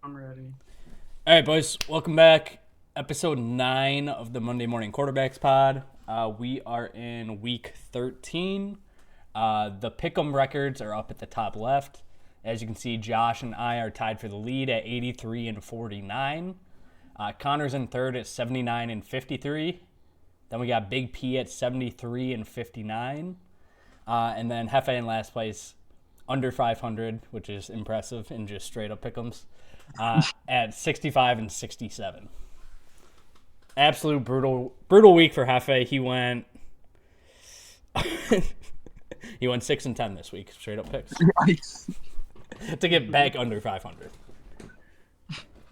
I'm ready. All right, boys, welcome back. Episode 9 of the Monday Morning Quarterbacks Pod. We are in week 13. The Pick'em records are up at the top left. As you can see, Josh and I are tied for the lead at 83 and 49. Connor's in third at 79 and 53. Then we got Big P at 73 and 59. And then Jefe in last place, under 500, which is impressive in just straight up pick'ems, at 65 and 67. Absolute brutal week for Jefe. He went 6 and 10 this week, straight up picks. Nice. To get back under 500.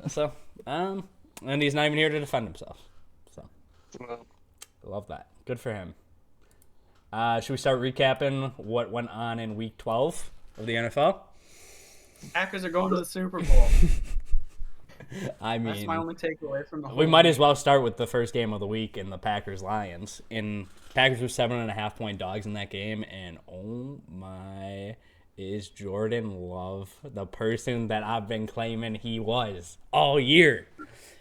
So, and he's not even here to defend himself. So, love that. Good for him. Should we start recapping what went on in week 12 of the NFL? Packers are going to the Super Bowl. I mean, that's my only takeaway from the whole we might week. as well start with the first game of the week in the Packers-Lions. Packers were 7.5-point dogs in that game, and oh my, is Jordan Love the person that I've been claiming he was all year.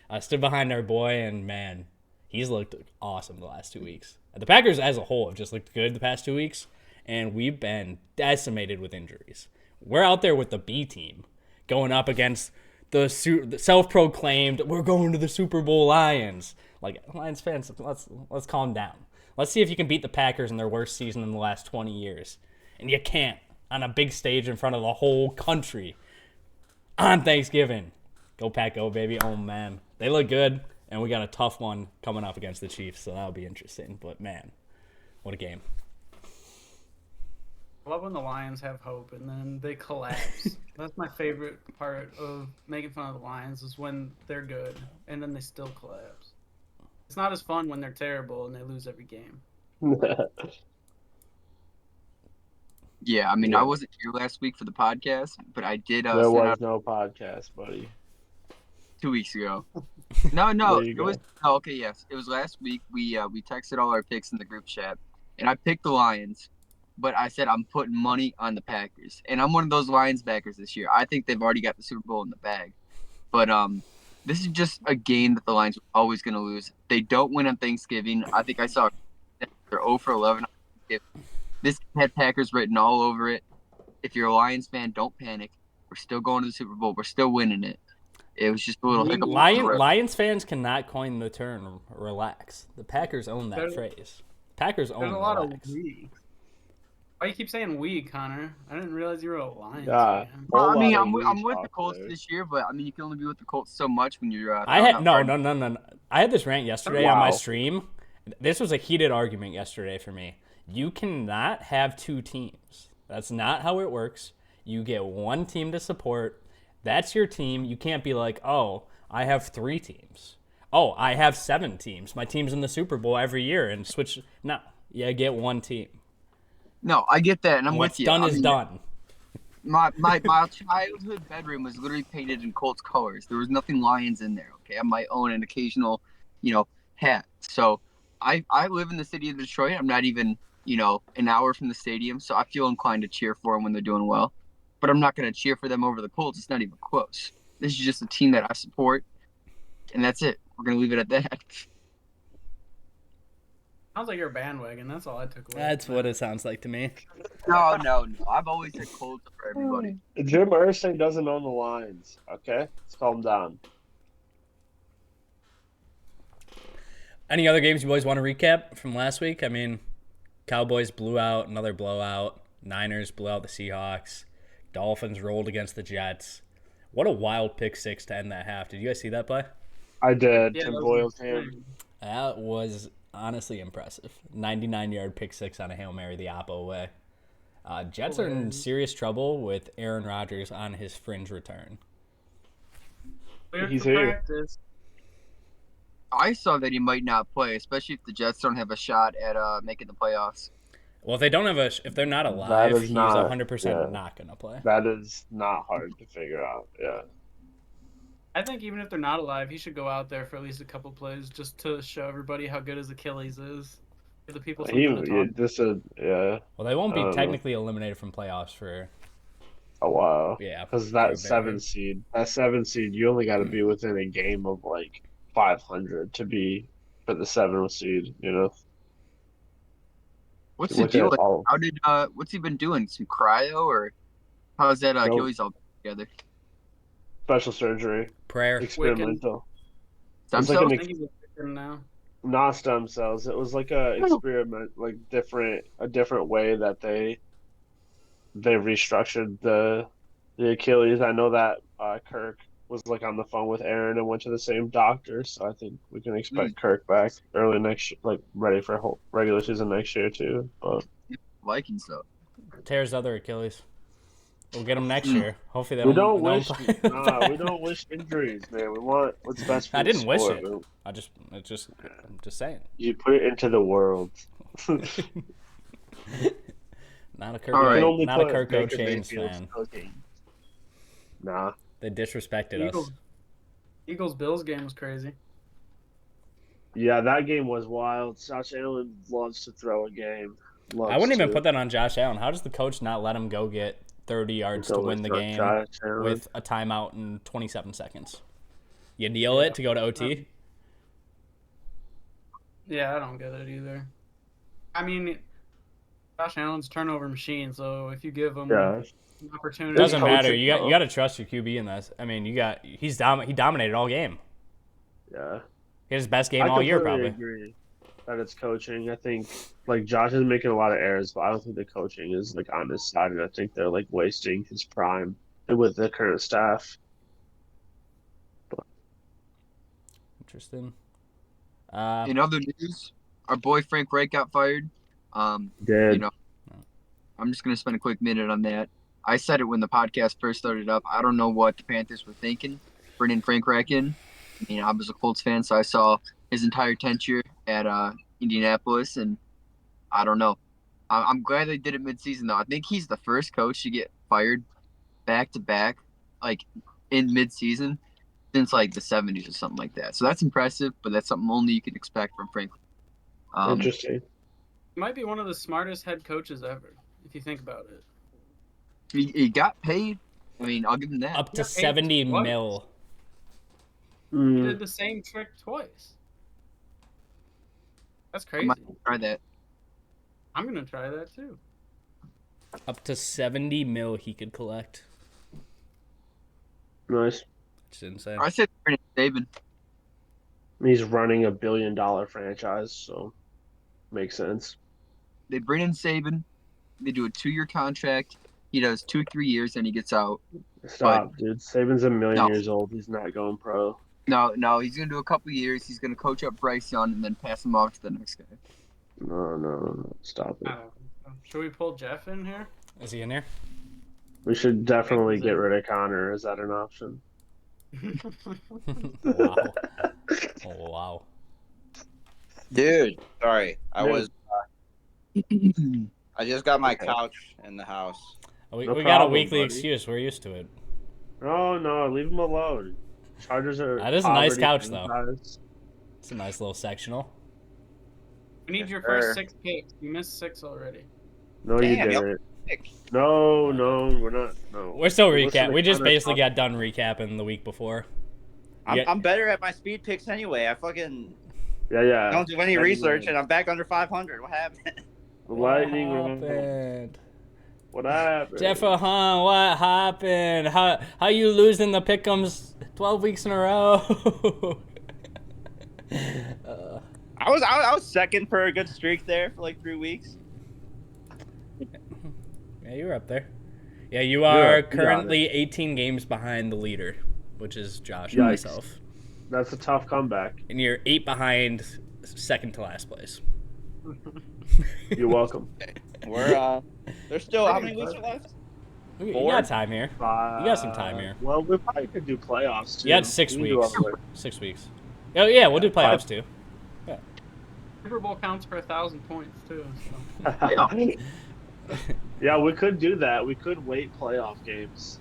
I stood behind our boy, and man, he's looked awesome the last 2 weeks. The Packers as a whole have just looked good the past 2 weeks, and we've been decimated with injuries. We're out there with the B team going up against the self-proclaimed, we're going to the Super Bowl Lions. Like, Lions fans, let's calm down. Let's see if you can beat the Packers in their worst season in the last 20 years. And you can't on a big stage in front of the whole country on Thanksgiving. Go Pack, go, baby. Oh, man. They look good, and we got a tough one coming up against the Chiefs, so that'll be interesting. But, man, what a game. I love when the Lions have hope and then they collapse. That's my favorite part of making fun of the Lions is when they're good and then they still collapse. It's not as fun when they're terrible and they lose every game. Yeah, I mean, I wasn't here last week for the podcast, but I did There send was out no podcast, buddy. 2 weeks ago. No, There you it go. was okay. Yes, it was last week. We texted all our picks in the group chat, and I picked the Lions, but I said I'm putting money on the Packers, and I'm one of those Lions backers this year. I think they've already got the Super Bowl in the bag, but this is just a game that the Lions are always going to lose. They don't win on Thanksgiving. I think I saw they're 0 for 11 on Thanksgiving. This had Packers written all over it. If you're a Lions fan, don't panic. We're still going to the Super Bowl. We're still winning it. It was just a little hiccup. Lions fans cannot coin the term relax. The Packers own that phrase. Packers own There's a lot relax. of we. Why you keep saying we, Connor? I didn't realize you were a Lions Yeah. fan. Well, I mean, Whole I'm lot of with the talk Colts there. this year, but I mean, you can only be with the Colts so much when you're. I had throwing out no. cards. I had this rant yesterday on my Wow. stream. This was a heated argument yesterday for me. You cannot have two teams. That's not how it works. You get one team to support. That's your team. You can't be like, oh, I have 3 teams. Oh, I have 7 teams. My team's in the Super Bowl every year and switch. No, you get one team. No, I get that, and I'm What's with you. done I is mean, done. My childhood bedroom was literally painted in Colts colors. There was nothing Lions in there. Okay, I might own an occasional, hat. So I live in the city of Detroit. I'm not even an hour from the stadium, so I feel inclined to cheer for them when they're doing well. But I'm not going to cheer for them over the Colts. It's not even close. This is just a team that I support, and that's it. We're going to leave it at that. Sounds like you're a bandwagon. That's all I took away. That's what it sounds like to me. No. I've always said Colts for everybody. Jim Irsay doesn't own the Lions. Okay, let's calm down. Any other games you boys want to recap from last week? I mean, Cowboys blew out another blowout. Niners blew out the Seahawks. Dolphins rolled against the Jets. What a wild pick 6 to end that half. Did you guys see that play? I did. Yeah, Tim that was Boyle's insane. hand. That was honestly impressive. 99-yard pick 6 on a Hail Mary the Oppo way. Jets are in serious trouble with Aaron Rodgers on his fringe return. Cleared He's for here. practice. I saw that he might not play, especially if the Jets don't have a shot at making the playoffs. Well, if they don't have if they're not That alive, is he's not- 100% yeah. not gonna play. That is not hard to figure out. Yeah. I think even if they're not alive, he should go out there for at least a couple plays just to show everybody how good his Achilles is. Give the people something to talk. Yeah. Well, they won't be I don't know. technically eliminated from playoffs for Oh wow. Yeah, Because for a that bit, seven right? seed, you only got to be within a game of like 500 to be for the 7th seed. You know, if What's you the look deal at with all how did what's he been doing? Some cryo or how's that no Achilles all together? special surgery, Prayer. Wiccan. experimental. It Stem was like cells? I think he's a Wiccan now. not stem cells. It was like a Oh. experiment, like a different way that they restructured the Achilles. I know that Kirk was like on the phone with Aaron and went to the same doctor, so I think we can Hmm, expect Kirk back early next, like ready for whole regular season next year too. But Vikings though. Tears other Achilles. We'll get him next Hmm. year. Hopefully they we don't. don't They don't wish, play nah, we back. don't wish injuries, man. We want what's best for I the didn't wish sport. it. I'm just saying. You put it into the world. Not a All You can right. Kirk. only Not a put Kirko Baker Chains Mayfield's fan. cooking. Nah. They disrespected us. Eagles. Eagles Bills game was crazy. Yeah, that game was wild. Josh Allen loves to throw a game. I Loves wouldn't even to. put that on Josh Allen. How does the coach not let him go get 30 yards to Totally win the throw game Josh Allen. with a timeout in 27 seconds? You kneel Yeah. it to go to OT? Yeah, I don't get it either. I mean, Josh Allen's a turnover machine, so if you give him Yeah. an opportunity, His Doesn't matter. coaching, You though. got to trust your QB in this. I mean, he dominated all game. Yeah. He had his best game I all year completely probably. agree that it's coaching. I think like Josh is making a lot of errors, but I don't think the coaching is like on his side, and I think they're like wasting his prime with the current staff. Interesting. In other news, our boy Frank Reich got fired. You Did know, I'm just gonna spend a quick minute on that. I said it when the podcast first started up. I don't know what the Panthers were thinking, bringing Frank Reich in. I mean, I was a Colts fan, so I saw his entire tenure at Indianapolis, and I don't know. I'm glad they did it midseason, though. I think he's the first coach to get fired back to back, like in midseason, since like the 70s or something like that. So that's impressive, but that's something only you can expect from Frank. interesting. he might be one of the smartest head coaches ever, if you think about it. He got paid. I mean, I'll give him that. Up He to got paid 70 twice. mil. He Mm, did the same trick twice. That's I crazy. might try that. I'm gonna try that too. Up to 70 mil he could collect. nice. It's insane. I said Brandon Saban. He's running $1 billion franchise, so makes sense. They bring in Saban. They do a 2-year contract. He does 2 or 3 years, and he gets out. Stop, dude. Saban's a million No. years old. He's not going pro. No, he's gonna do a couple years. He's gonna coach up Bryce Young and then pass him off to the next guy. No. Stop I it. don't know. Should we pull Jeff in here? Is he in there? We should definitely get Zip. rid of Connor. Is that an option? Wow. Oh, wow. Dude, sorry. Dude. I just got my Okay. couch in the house. We No got a problem, weekly buddy. excuse. We're used to it. No, leave him alone. Chargers are. That is a nice poverty couch, though. franchise. It's a nice little sectional. We need your Sure. first 6 picks. You missed 6 already. No, you Damn, y'all didn't. pick. No, we're not. No. We're still Listen recap. to We just Connor basically talk. got done recapping the week before. Yeah. I'm better at my speed picks anyway. I fucking Yeah. don't do any Lightning research, round. and I'm back under 500. What happened? Lightning What round. happened? What happened? Jefe, what happened? How you losing the pick'ems 12 weeks in a row? I was second for a good streak there for like 3 weeks. Yeah, you were up there. Yeah, you are you got currently 18 games behind the leader, which is Josh and Yikes. myself. That's a tough comeback. And you're 8 behind second to last place. You're welcome. We're there's still how many weeks are left? You Four? got time here. You got some time here. Well, we probably could do playoffs too. You had 6 We can do weeks. other- 6 weeks. Oh, yeah, we'll do playoffs too. Super Bowl counts for 1,000 points too. So. Yeah, we could do that. We could wait playoff games.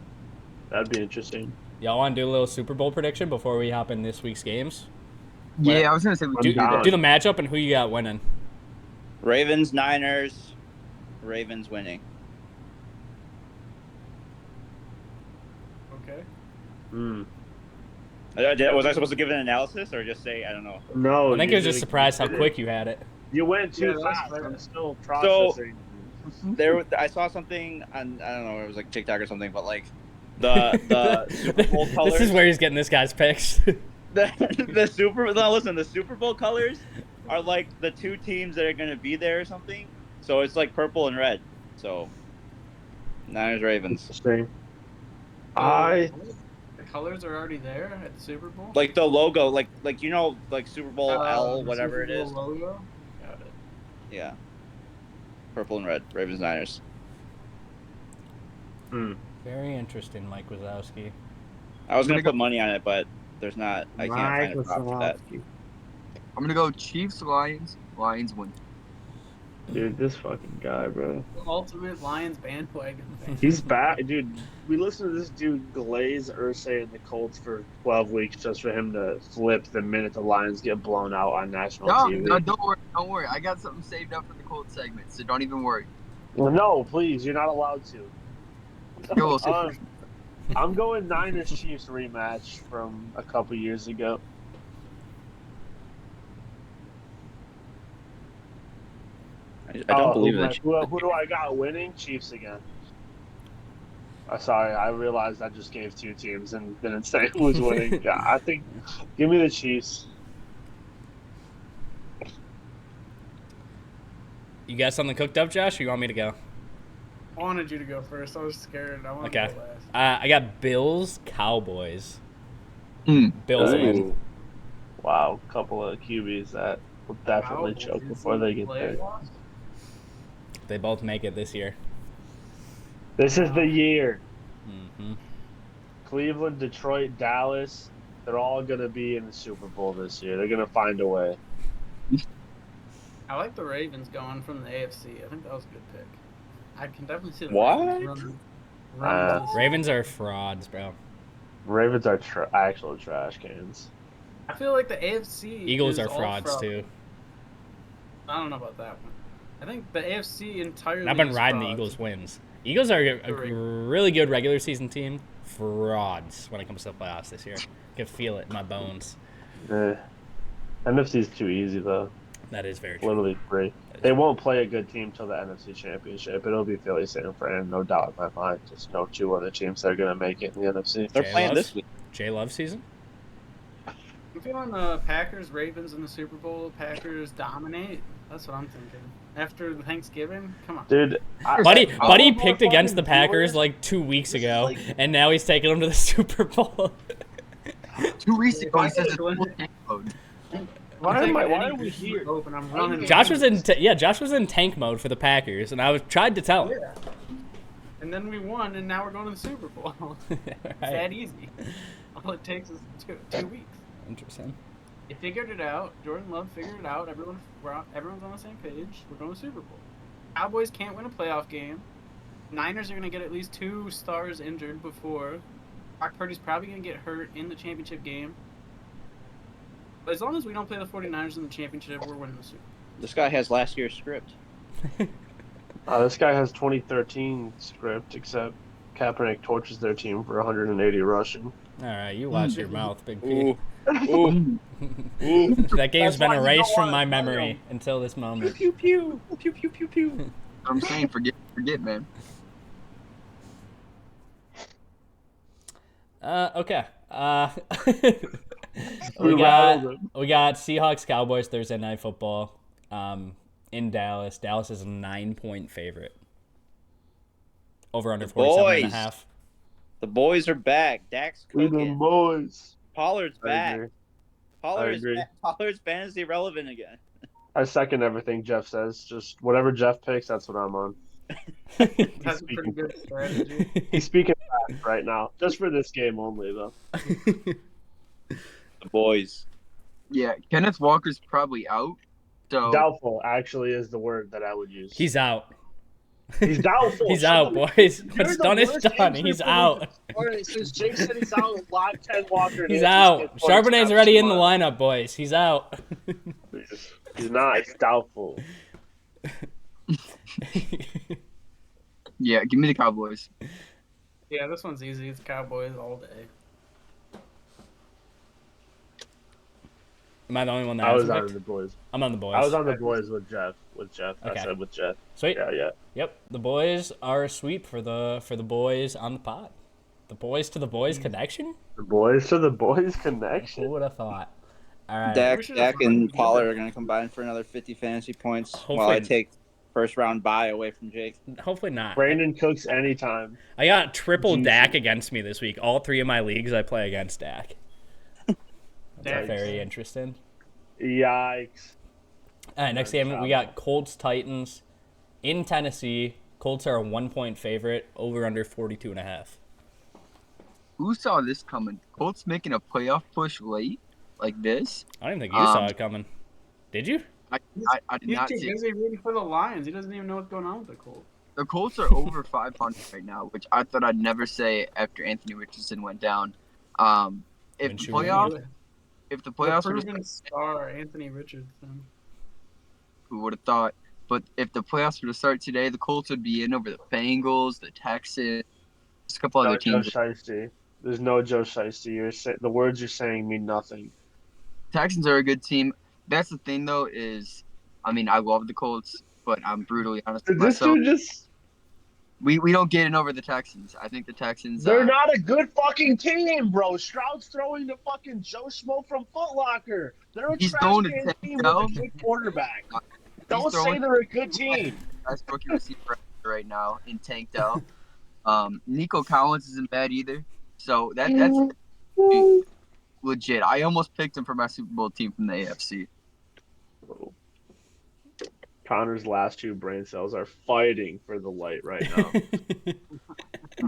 That'd be interesting. Y'all want to do a little Super Bowl prediction before we hop in this week's games? Yeah, I was gonna say we I'm do down. that. Do the matchup and who you got winning. Ravens, Niners, Ravens winning. Mm. Was I supposed to give an analysis or just say I don't know? No, I think you it was just didn't- surprised how you quick didn't. you had it. You went Yeah, too that's fast. fair. I'm still processing. I saw something on I don't know, it was like TikTok or something, but like the Super Bowl colors. This is where he's getting this guy's picks. The Super Bowl colors are like the two teams that are gonna be there or something. So it's like purple and red. So Niners Ravens. Interesting. The colors are already there at the Super Bowl. Like the logo, like like Super Bowl L, The whatever Super it Bowl is. logo. Got it. Yeah. Purple and red. Ravens Niners. Very interesting, Mike Wazowski. I was gonna put money on it, but there's not. I can't find a prop for that. I'm gonna go Chiefs Lions. Lions win. Dude, this fucking guy, bro. The ultimate Lions bandwagon fan. He's back, dude. We listened to this dude glaze Ursay and the Colts for 12 weeks just for him to flip the minute the Lions get blown out on national TV. No, don't worry. I got something saved up for the Colts segment, so don't even worry. Well, no, please, you're not allowed to. Go, I'm going Niners Chiefs rematch from a couple years ago. I don't believe that. Who do I got winning? Chiefs again. Sorry, I realized I just gave two teams and didn't say who was winning. Yeah, I think, give me the Chiefs. You got something cooked up, Josh, or you want me to go? I wanted you to go first. I was scared. I wanted Okay. to go last. I got Bills, Cowboys. Hmm. Bills win. Ooh. Wow, couple of QBs that will definitely Cowboys choke before they get there. playoffs? They both make it this year. This is the year. Mm-hmm. Cleveland, Detroit, Dallas, they're all going to be in the Super Bowl this year. They're going to find a way. I like the Ravens going from the AFC. I think that was a good pick. I can definitely see the What? Ravens running to the Ravens are frauds, bro. Ravens are actual trash cans. I feel like the AFC Eagles is are all frauds, fraud. too. I don't know about that one. I think the AFC entirely. I've been is riding the frauds. Eagles' wins. Eagles are a really good regular season team. Frauds when it comes to the playoffs this year. I can feel it in my bones. NFC's too easy, though. That is very true. Literally free. They won't play a good team till the NFC Championship. It'll be Philly, San Fran, no doubt in my mind. Just no two other teams that are going to make it in the NFC. They're Jay playing Love? this week. Jay Love season? I'm feeling the Packers, Ravens in the Super Bowl. Packers dominate. That's what I'm thinking. After Thanksgiving, come on. Dude, Buddy picked against the Packers like 2 weeks ago, and now he's taking them to the Super Bowl. 2 weeks ago, he says it's full tank mode. why are we here? Open. I'm running. Josh was in tank mode for the Packers, and I tried to tell him. Yeah. And then we won, and now we're going to the Super Bowl. It's that easy. All it takes is 2 weeks. Interesting. They figured it out. Jordan Love figured it out. Everyone's on the same page. We're going to the Super Bowl. Cowboys can't win a playoff game. Niners are going to get at least 2 stars injured before. Brock Purdy's probably going to get hurt in the championship game. But as long as we don't play the 49ers in the championship, we're winning the Super Bowl. This guy has last year's script. This guy has 2013 script, except Kaepernick torches their team for 180 rushing. All right, you watch your mouth, Big P. Ooh. Ooh. Ooh. That game's That's been why you erased don't from wanna my play memory them. until this moment. Pew pew pew pew pew pew. I'm saying, forget, man. Okay. We we got rattled him. Seahawks Cowboys Thursday Night Football. In Dallas. Dallas is a 9-point favorite. Over under 47.5. The boys are back. Dak's We the cooking. boys. Pollard's I back. agree. Pollard's fantasy relevant again. I second everything Jeff says. Just whatever Jeff picks, that's what I'm on. That's a pretty good strategy. He's speaking fast right now, just for this game only, though. The boys. Yeah, Kenneth Walker's probably out. So Doubtful actually is the word that I would use. He's out. He's doubtful. He's out, boys. What's done is done. He's out. Since Jake said he's out, live Ken Walker. He's out. Charbonnet's already in the lineup, boys. He's out. He's not. It's doubtful. yeah, give me the Cowboys. Yeah, this one's easy. It's Cowboys all day. Am I the only one that I was hasn't on picked? the boys. I'm on the boys. I was on the boys with Jeff. I Okay. said with Jeff. Sweet. Yeah. Yep. The boys are a sweep for the boys on the pod. The boys to the boys connection. The boys to the boys connection. Who would have thought? All right. Dak, We should Dak just and give Pollard it- are going to combine for another 50 fantasy points while Hopefully- I take first round bye away from Jake. Hopefully not. Brandon Cooks anytime. I got triple Jesus. Dak against me this week. All 3 of my leagues I play against Dak. That's Dak. very interesting. Yikes. All right, next game we got Colts Titans in Tennessee. Colts are a 1-point favorite. Over under 42.5. Who saw this coming? Colts making a playoff push late like this? I don't even think you saw it coming. Did you? I did He's not too see it. busy rooting for the Lions. He doesn't even know what's going on with the Colts. The Colts are over 500 right now, which I thought I'd never say after Anthony Richardson went down. If the Minshew playoffs, The if the playoffs were proven star, Anthony Richardson. who would have thought? But if the playoffs were to start today, the Colts would be in over the Bengals, the Texans, a couple other No Joe teams. Shiesty. There's no Joe Shiesty. The words you're saying mean nothing. Texans are a good team. That's the thing, though, is, I mean, I love the Colts, but I'm brutally honest with This myself. dude just. We don't get in over the Texans. I think the Texans. They're not a good fucking team, bro. Stroud's throwing to fucking Joe Schmo from Foot Locker. They're a He's trash throwing to can Tank team with Dell. a good quarterback. Don't say throwing- they're a good team. Best rookie receiver right now in Tank Dell. Nico Collins isn't bad either. So that's legit. I almost picked him for my Super Bowl team from the AFC. Connor's last 2 brain cells are fighting for the light right now.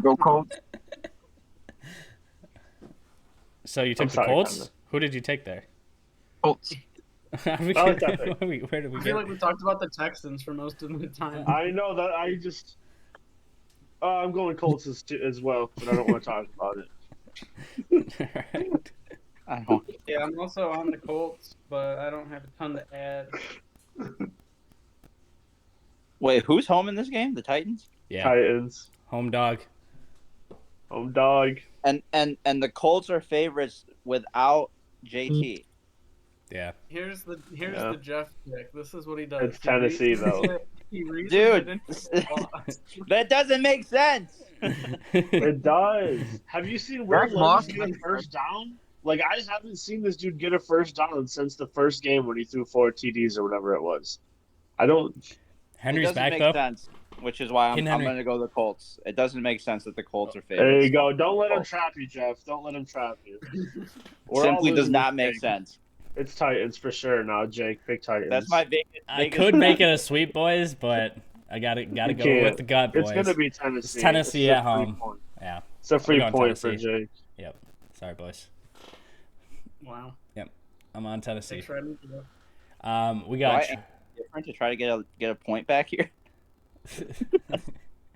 Go Colts. So you took I'm the sorry, Colts? Connor. Who did you take there? Colts. How did we I like get- that pick. Where did we I feel get? like we talked about the Texans for most of the time. I know that I just. I'm going Colts as well, but I don't want to talk about it. Alright. I don't. Yeah, I'm also on the Colts, but I don't have a ton to add. Wait, who's home in this game? The Titans? Yeah. Titans, Home dog. home dog. And the Colts are favorites without JT. Yeah. Here's the Yeah. Jeff pick. This is what he does. It's Tennessee, though. He reasons Dude. it into a box. That doesn't make sense. It does. Have you seen Will Zach Levis Moss get a has- first down? Like, I haven't seen this dude get a first down since the first game when he threw 4 TDs or whatever it was. I don't. It Henry's doesn't back make though. sense, which is why I'm Henry. going to go the Colts. It doesn't make sense that the Colts are favorites. There you go. Don't let him trap you, Jeff. Don't let him trap you. We're all Simply does losing not this make thing. sense. It's Titans for sure now, Jake. Big Titans. That's my Vegas. I could make it a sweep, boys, but I gotta You go can't. with the gut, boys. It's gonna be Tennessee. It's Tennessee It's at a free home. point. Yeah. It's a free going point for Tennessee. Jake. Yep. Sorry, boys. Wow. I'm on Tennessee. Thanks for having me. Jeff. We got. Why- different to try to get a point back here.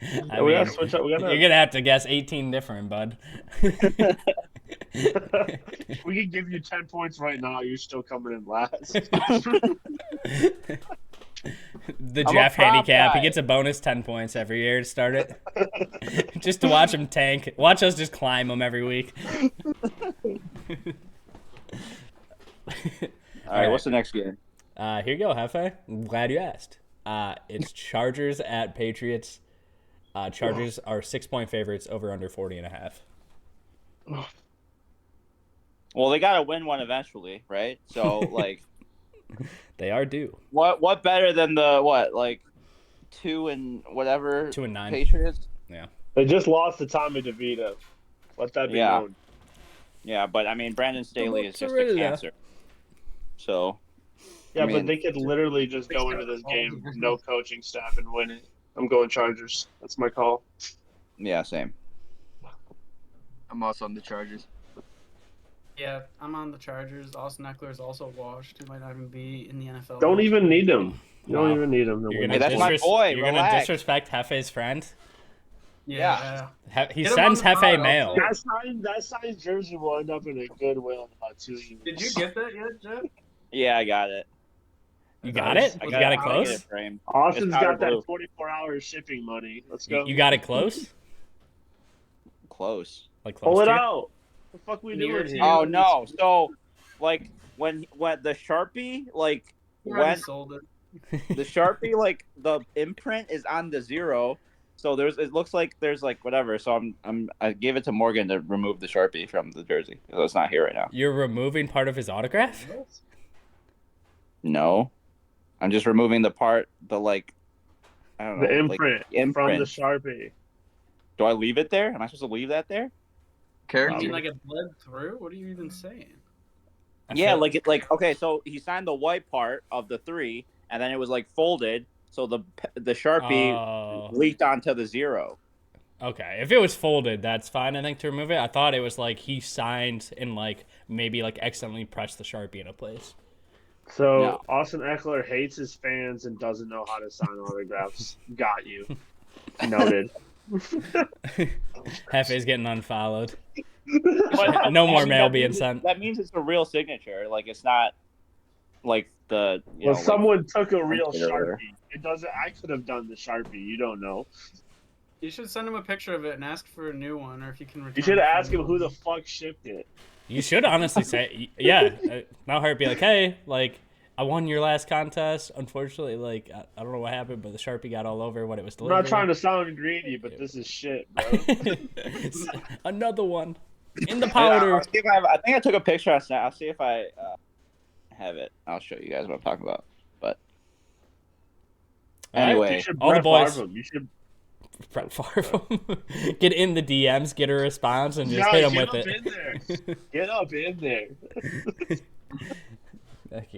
I we mean, gotta switch up. We you're gotta. gonna have to guess 18 different, bud. We can give you 10 points right now. You're still coming in last. The I'm a Jeff prop handicap. He guy. gets a bonus 10 points every year to start it. Just to watch him tank. Watch us just climb him every week. All right, what's the next game? Here you go, Jefe. I'm glad you asked. It's Chargers at Patriots. Chargers are 6-point favorites over under 40.5. Well, they got to win one eventually, right? So, like, They are due. what better than the what, like 2 and whatever 2 and 9. Patriots? They just lost to Tommy DeVito. Let that be Yeah. known. Yeah, but I mean, Brandon Staley is just a mozzarella. cancer. So, Yeah, I mean- but they could literally just go into this game, no coaching staff, and win it. I'm going Chargers. That's my call. yeah, same. I'm also on the Chargers. Yeah, I'm on the Chargers. Austin Eckler is also washed. He might not even be in the NFL. Don't even need them. You Wow. don't even need them. You're Hey, gonna, that's my disres- boy, you're gonna relax. disrespect Hefe's friend? Yeah. He Get him sends on the Jefe pod, mail. That signed jersey will end up in a Goodwill in about 2 years. Did you get that yet, Jeff? Yeah, I got it. You got it? I You got got it I'll close? get it framed. Austin's It's powder got that blue. 44-hour shipping money. Let's go. You got it close? Close. Like close Pull it to you? out. What the fuck we Near doing to here? Oh no! So like when the Sharpie like He already went sold it. the Sharpie like the imprint is on the 0. So it looks like there's like whatever. So I gave it to Morgan to remove the Sharpie from the jersey. So it's not here right now. You're removing part of his autograph? No. I'm just removing the part I don't know. The imprint, like, from the Sharpie. Do I leave it there? Am I supposed to leave that there? You Character. mean like it bled through? What are you even saying? Yeah, okay, so he signed the white part of the 3 and then it was like folded, so the Sharpie leaked onto the 0. Okay, if it was folded, that's fine, I think, to remove it. I thought it was like he signed and like maybe like accidentally pressed the Sharpie into place. So No. Austin Eckler hates his fans and doesn't know how to sign autographs. Got you. Noted. Jefe's getting unfollowed. But, No more I mean, mail that being means- sent. That means it's a real signature. Like it's not like the Well, someone took a real Sharpie or whatever. Sharpie. It doesn't. I could have done the Sharpie. You don't know. You should send him a picture of it and ask for a new one, or if you can return. You should it for ask a new him who one. the fuck shipped it. You should honestly say, yeah. Now her be like, hey, like, I won your last contest. Unfortunately, like, I don't know what happened, but the Sharpie got all over when it was I'm delivered. not trying to sound greedy, but this is shit, bro. Another one in the powder. I'll see if I think I took a picture on Snap. I'll see if I have it. I'll show you guys what I'm talking about. But All right, anyway, You should all the Brett boys. Favre him. You should Brett Favre. Get in the DMs, get a response, and just Yeah, hit him get with up it. in there. Get up in there.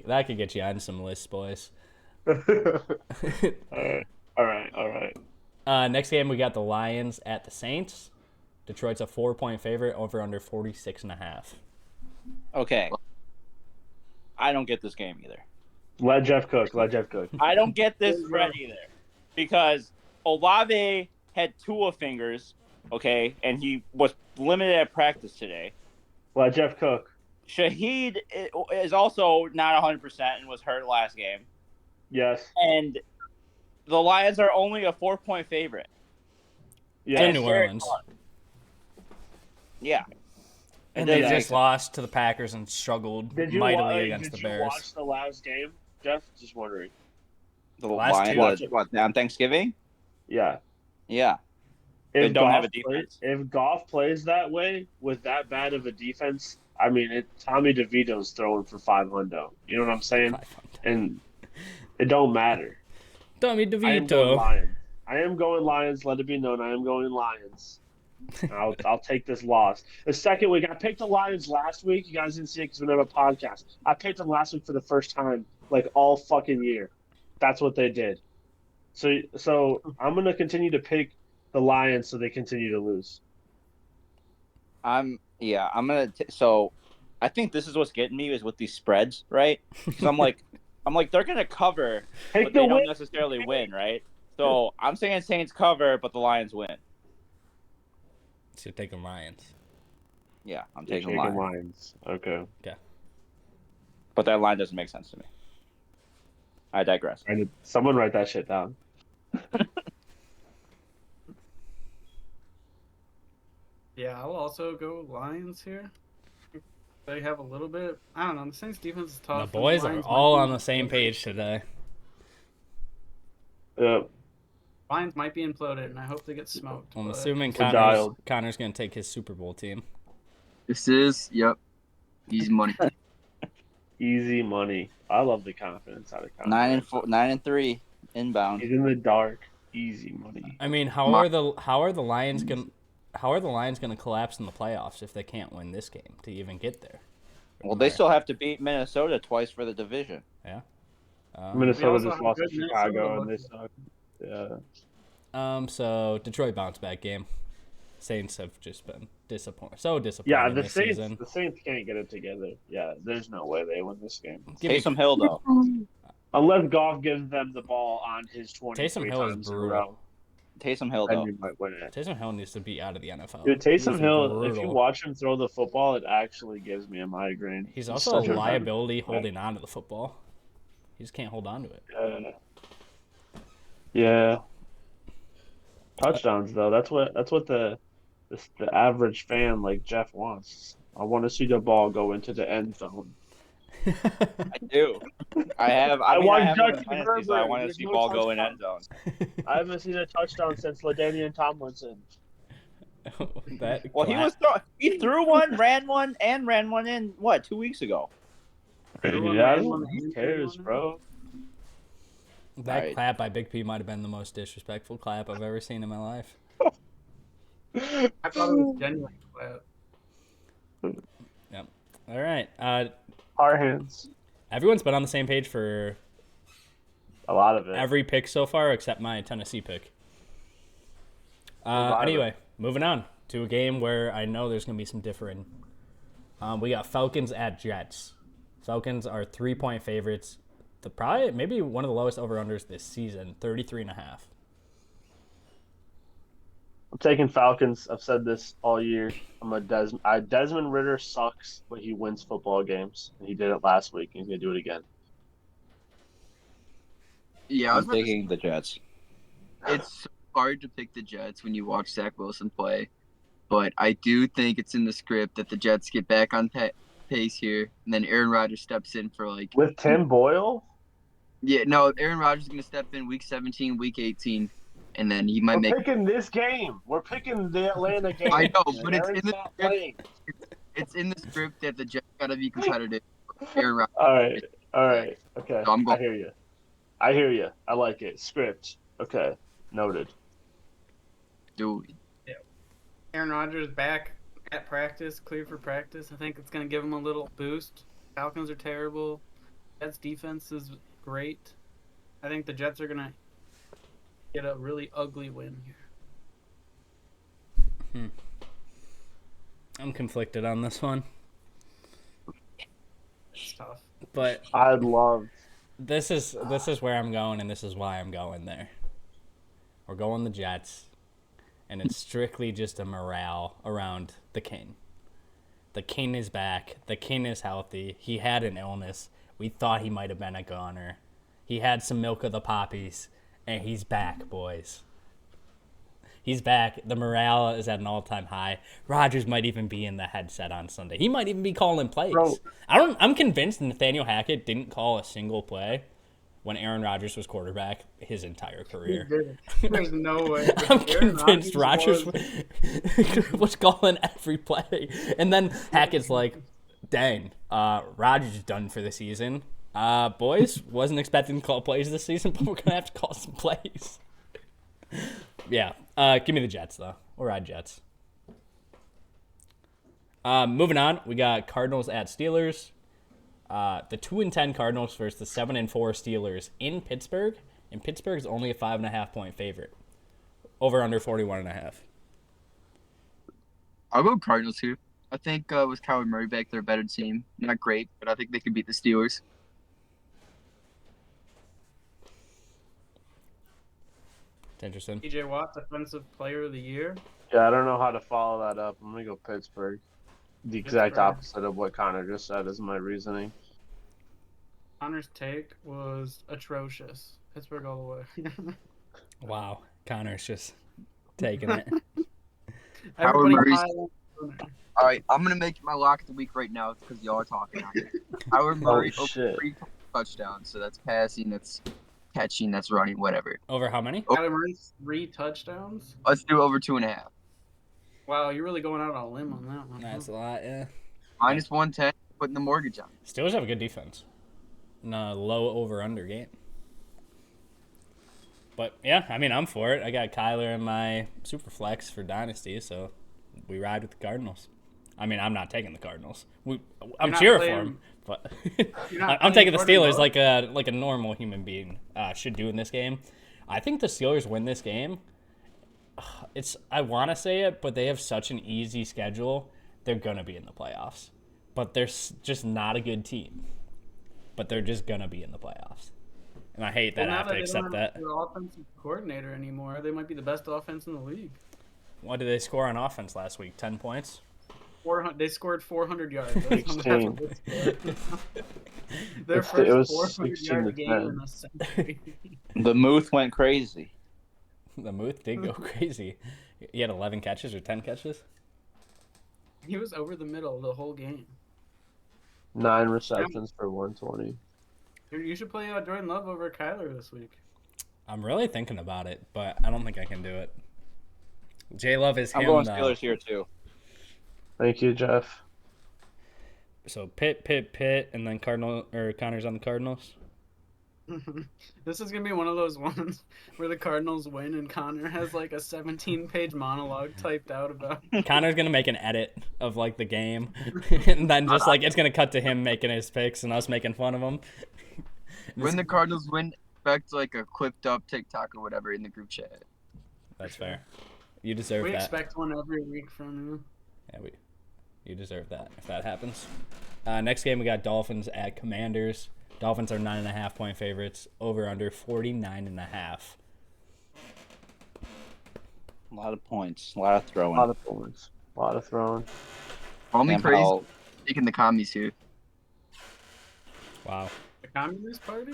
That could get you on some lists, boys. All right. Next game, we got the Lions at the Saints. Detroit's a 4-point favorite, over under 46.5. okay. I don't get this game either. Let Jeff cook. I don't get this spread either because Olave had Tua fingers, okay, and he was limited at practice today. Let Jeff cook. Shaheed is also not 100% and was hurt last game. Yes. And the Lions are only a 4-point favorite. Yes. In New Orleans. Yeah. And It they doesn't just make lost to the Packers and struggled mightily against the Bears. Did you watch the last game, Jeff? Just wondering. The last Lions, two. what, on Thanksgiving? Yeah. Yeah. They If don't have Goff a defense. if Goff plays that way with that bad of a defense, I mean, Tommy DeVito's throwing for 500. You know what I'm saying? 500. And it don't matter. Tommy I am going DeVito. Lions. I am going Lions. Let it be known, I am going Lions. I'll take this loss. The second week, I picked the Lions last week. You guys didn't see it because we didn't have a podcast. I picked them last week for the first time, like all fucking year. That's what they did. So I'm gonna continue to pick the Lions so they continue to lose. So I think this is what's getting me is with these spreads, right? Because I'm like they're gonna cover, Take but the they don't win. necessarily win, right? So I'm saying Saints cover, but the Lions win. So you're taking Lions. Yeah, I'm You're taking taking Lions. Lions. Okay. But that line doesn't make sense to me. I digress. Someone write that shit down. Yeah, I'll also go Lions here. They have a little bit. I don't know. The Saints defense is tough. The and boys are Lions all might on be the same imploded. page today. Yeah. Lions might be imploded, and I hope they get smoked. I'm but- assuming We're dialed. Connor's going to take his Super Bowl team. This is, yep, easy money. Easy money. I love the confidence out of Connor. 9-3 inbound. He's in the dark. Easy money. I mean, how are the Lions going to collapse in the playoffs if they can't win this game to even get there? Well, they still have to beat Minnesota twice for the division. Yeah. Minnesota also just have lost to good Minnesota Chicago, and they luck. suck. Yeah. So Detroit bounce back game. Saints have just been disappointed. So disappointed Yeah, the this Saints. season. The Saints can't get it together. Yeah, there's no way they win this game Give me- Taysom Hill, though. unless Goff gives them the ball on his 23 Taysom Hill is times in a brutal. row. Taysom Hill, Then though. you might win it. Taysom Hill needs to be out of the NFL. Dude, Taysom He's Hill. If you brutal. watch him throw the football, it actually gives me a migraine. He's He's also a such liability holding on to the football. He just can't hold on to it. Yeah. Touchdowns though. That's what the average fan like Jeff wants. I want to see the ball go into the end zone. I do. I have. I mean, I watched have him in Justin fantasy, so I Herbert. want to There's see no ball go in touchdown. end zone. I haven't seen a touchdown since LaDainian Tomlinson. He threw one, ran one in what 2 weeks ago. Yeah, who cares, bro? That Right. clap by Big P might have been the most disrespectful clap I've ever seen in my life. I thought it was genuine clap. Yep. All right. Our hands. Everyone's been on the same page for A lot of it. every pick so far except my Tennessee pick. Anyway, moving on to a game where I know there's going to be some differing. We got Falcons at Jets. Falcons are 3-point favorites. Maybe one of the lowest over-unders this season, 33.5. I'm taking Falcons. I've said this all year. Desmond Ritter sucks, but he wins football games. And he did it last week, and he's going to do it again. Yeah, I'm taking the Jets. it's so hard to pick the Jets when you watch Zach Wilson play, but I do think it's in the script that the Jets get back on pace here, and then Aaron Rodgers steps in for like. With Tim Boyle? Yeah, no, Aaron Rodgers is going to step in week 17, week 18, and then he might We're make. picking this game. We're picking the Atlanta game. I know, but it's Aaron's in the not script. playing. It's in the script that the Jets got to be competitive. Aaron Rodgers. All right. Okay, So I'm going. I hear you. I like it. Script. Okay, noted. Dude. Aaron Rodgers back at practice, clear for practice. I think it's going to give him a little boost. Falcons are terrible. Jets defense is great. I think the Jets are going to get a really ugly win here. I'm conflicted on this one. It's tough. But I'd love. this is where I'm going, and this is why I'm going there. We're going the Jets, and it's strictly just a morale around the King. The King is back. The King is healthy. He had an illness. We thought he might have been a goner. He had some milk of the poppies, and he's back, boys. He's back. The morale is at an all-time high. Rodgers might even be in the headset on Sunday. He might even be calling plays. Bro. I'm convinced Nathaniel Hackett didn't call a single play when Aaron Rodgers was quarterback his entire career. There's no way. I'm convinced Rodgers was calling every play. And then Hackett's like, dang, Rodgers is done for the season. Boys, wasn't expecting to call plays this season, but we're going to have to call some plays. Yeah. Give me the Jets, though. We'll ride Jets. Moving on, we got Cardinals at Steelers. The 2-10 Cardinals versus the 7-4 Steelers in Pittsburgh. And Pittsburgh is only a 5.5-point favorite. Over under 41.5. I'll go Cardinals here. I think with Kyler Murray back, they're a better team. Not great, but I think they can beat the Steelers. It's interesting. TJ Watt, Defensive Player of the Year. Yeah, I don't know how to follow that up. I'm gonna go Pittsburgh. The exact Pittsburgh. opposite of what Connor just said is my reasoning. Connor's take was atrocious. Pittsburgh all the way. Wow. Connor's just taking it. Everybody Murray's- pile on. All right, I'm going to make my lock of the week right now because y'all are talking on it. Kyler Murray over shit. 3 touchdowns. So that's passing, that's catching, that's running, whatever. Over how many? Kyler Murray's 3 touchdowns. Let's do over 2.5. Wow, you're really going out on a limb on that one. That's a lot, yeah. Minus 110, putting the mortgage on. Steelers have a good defense. In a low over-under game. But, yeah, I mean, I'm for it. I got Kyler in my super flex for Dynasty, so we ride with the Cardinals. I mean, I'm not taking the Cardinals. I'm not cheering for playing- them, but You're not I'm playing taking the Jordan Steelers Love? like a normal human being should do in this game. I think the Steelers win this game. I want to say it, but they have such an easy schedule. They're going to be in the playoffs. But they're just not a good team. But they're just going to be in the playoffs. And I hate that I have to accept that. They're offensive coordinator anymore. They might be the best offense in the league. What did they score on offense last week? 10 points? 400. They scored 400 yards. That's what 16. they scored. Their It first was 400-yard 16 game to in a century. The Muth went crazy. The Muth did go crazy. He had 11 catches or 10 catches? He was over the middle the whole game. 9 receptions for 120. You should play Jordan Love over Kyler this week. I'm really thinking about it, but I don't think I can do it. J Love is I'm him going though. Steelers here too. Thank you, Jeff. So Pitt, and then Connor's on the Cardinals. This is gonna be one of those ones where the Cardinals win and Connor has like a 17-page monologue typed out about. Connor's gonna make an edit of like the game, and then just like it's gonna cut to him making his picks and us making fun of him. When the Cardinals win, expect like a clipped up TikTok or whatever in the group chat. That's fair. You deserve We that. expect one every week from you. Yeah, you deserve that if that happens. Next game we got Dolphins at Commanders. Dolphins are 9.5-point favorites. Over under 49.5. A lot of points. A lot of throwing. A lot of points. A lot of throwing. Only Sam crazy Howell- taking the commies here. Wow. The Communist Party?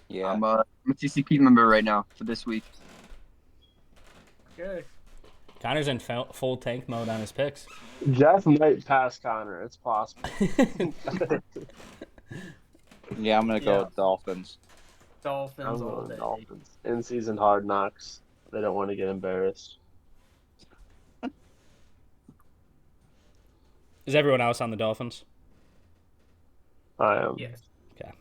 Yeah. I'm a CCP member right now for this week. Okay. Connor's in full tank mode on his picks. Jeff might pass Connor. It's possible. Yeah, I'm gonna go Yeah. with Dolphins. Dolphins I'm all going day. Dolphins. In-season hard knocks. They don't want to get embarrassed. Is everyone else on the Dolphins? I am. Yes. Okay.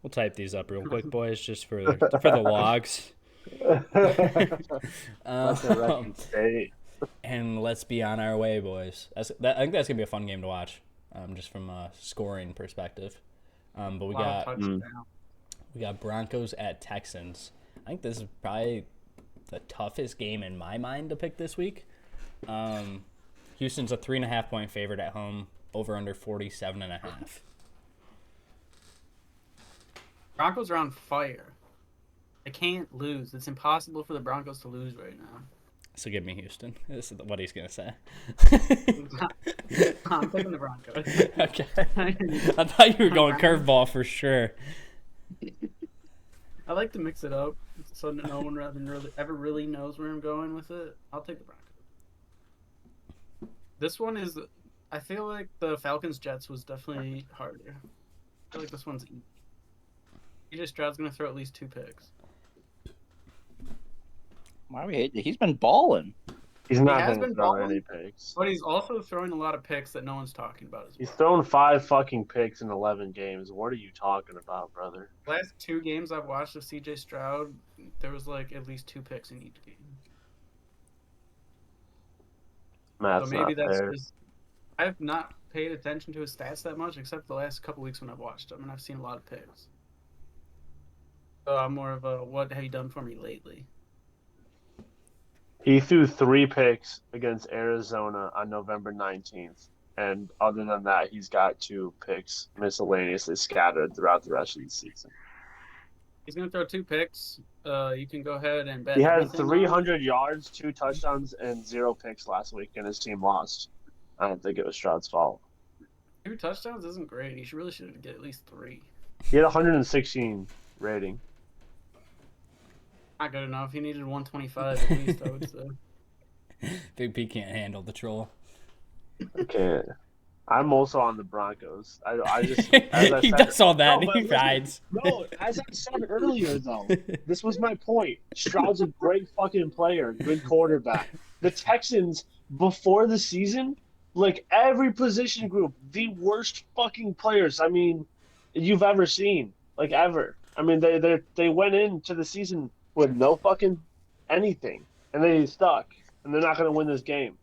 We'll type these up real quick, boys, just for the logs. Let the record state. And let's be on our way, boys. I think that's gonna be a fun game to watch, just from a scoring perspective. But we got Broncos at Texans. I think this is probably the toughest game in my mind to pick this week. Houston's a 3.5-point favorite at home. Over under 47.5. Broncos are on fire. They can't lose. It's impossible for the Broncos to lose right now. So give me Houston. This is what he's gonna say. I'm picking the Broncos. Okay. I thought you were going curveball for sure. I like to mix it up so no one ever really knows where I'm going with it. I'll take the Broncos. This one is, I feel like the Falcons-Jets was definitely harder. I feel like this one's easy. CJ Stroud's going to throw at least 2 picks. Why we hate? He's been balling. He's not has going to been throw balling, any picks. But he's also throwing a lot of picks that no one's talking about as well. He's thrown 5 fucking picks in 11 games. What are you talking about, brother? Last 2 games I've watched of CJ Stroud, there was like at least 2 picks in each game. Matt's So maybe not that's fair. just. I've not paid attention to his stats that much, except the last couple weeks when I've watched him, and I've seen a lot of picks. So I'm more of a, what have you done for me lately? He threw 3 picks against Arizona on November 19th. And other than that, he's got 2 picks miscellaneously scattered throughout the rest of the season. He's going to throw 2 picks. You can go ahead and bet. He had everything on 300 yards, 2 touchdowns, and 0 picks last week, and his team lost. I don't think it was Stroud's fault. 2 touchdowns isn't great. He really should get at least 3. He had 116 rating. Not good enough. He needed 125 at least, I would say. Big P can't handle the troll. Okay. I'm also on the Broncos. I just as I He said, does all that. No, And he but listen, rides. No, as I said earlier, though, this was my point. Stroud's a great fucking player, good quarterback. The Texans, before the season, like every position group, the worst fucking players. I mean, you've ever seen, like ever. I mean, they went into the season with no fucking anything, and they stuck, and they're not going to win this game.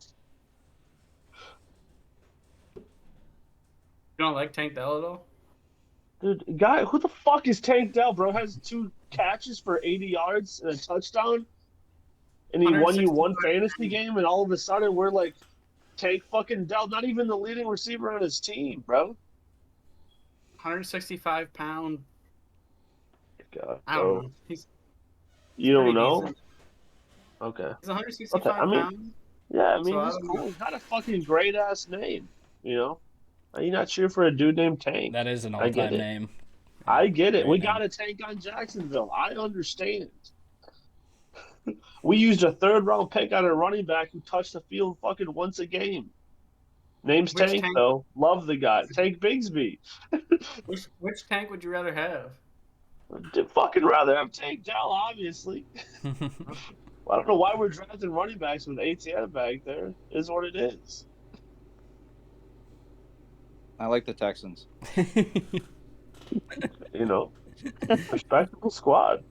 You don't like Tank Dell at all? Dude, guy, who the fuck is Tank Dell, bro? Has 2 catches for 80 yards and a touchdown, and he won you one fantasy game, and all of a sudden we're like, Tank fucking Dell, not even the leading receiver on his team, bro. 165-pound. God, I don't know. You don't pretty know? decent. Okay. He's 165 Okay, I mean, pounds. Yeah, I mean, So he's I don't cool. know. He's got a fucking great ass name, you know? Are you not cheering for a dude named Tank? That is an I get all-time it. name. I get it. Great We name. got a tank on Jacksonville. I understand. We used a 3rd-round pick on a running back who touched the field fucking once a game. Name's Which Tank tank? though. Love the guy. Tank Bigsby. Which tank would you rather have? I'd fucking rather have Tank Dell, obviously. I don't know why we're drafting running backs with ATM back there. It is what it is. I like the Texans. You know, respectable squad.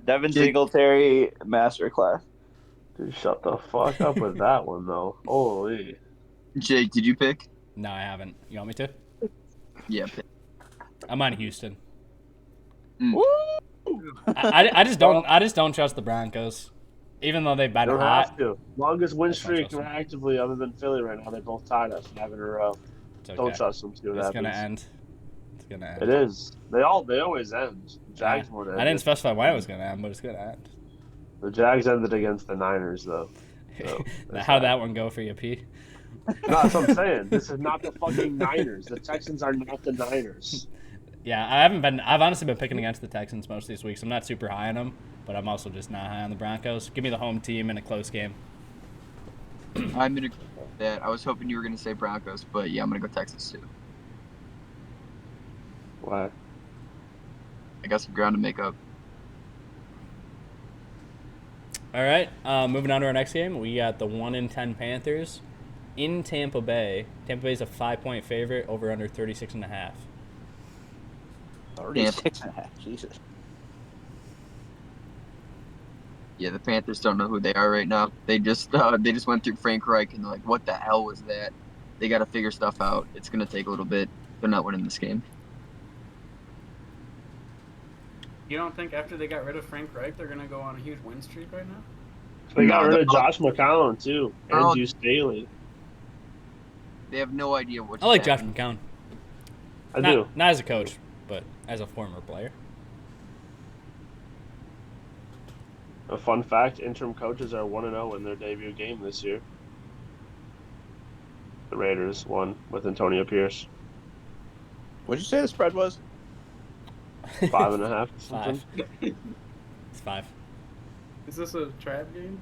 Devin Jake, Singletary masterclass. Dude, shut the fuck up with that one though. Holy. Jake, did you pick? No, I haven't. You want me to? Yeah, pick. I'm on Houston. Woo! I just don't trust the Broncos, even though they've been You don't hot. have to. Longest win I just don't streak trust them. actively other than Philly right now. They both tied us 5 in a row. It's okay. Don't trust them. See what It's happens. gonna end. It's gonna end. It is. They always end. Yeah. Jags won't end. I didn't it. specify when it was gonna end, but it's gonna end. The Jags ended against the Niners though. So, How'd that one go for you, P? No, that's what I'm saying. This is not the fucking Niners. The Texans are not the Niners. Yeah, I've honestly been picking against the Texans most of these weeks. I'm not super high on them, but I'm also just not high on the Broncos. Give me the home team in a close game. I'm gonna go with that. I was hoping you were gonna say Broncos, but yeah, I'm gonna go Texas too. Why? I got some ground to make up. All right, moving on to our next game. We got the 1-10 Panthers in Tampa Bay. Tampa Bay's a 5-point favorite, over under 36.5. 36.5. Jesus. Yeah, the Panthers don't know who they are right now. They just went through Frank Reich and they're like, what the hell was that? They got to figure stuff out. It's gonna take a little bit. They're not winning this game. You don't think after they got rid of Frank Reich, they're gonna go on a huge win streak right now? They got No, rid of they're- Josh McCown too, and Oh. Deuce Staley. They have no idea what. I like Josh happened. McCown. I do. Not as a coach, but as a former player. A fun fact: interim coaches are 1-0 in their debut game this year. The Raiders won with Antonio Pierce, What'd you say the spread was? 5.5. Five. It's 5. Is this a trap game?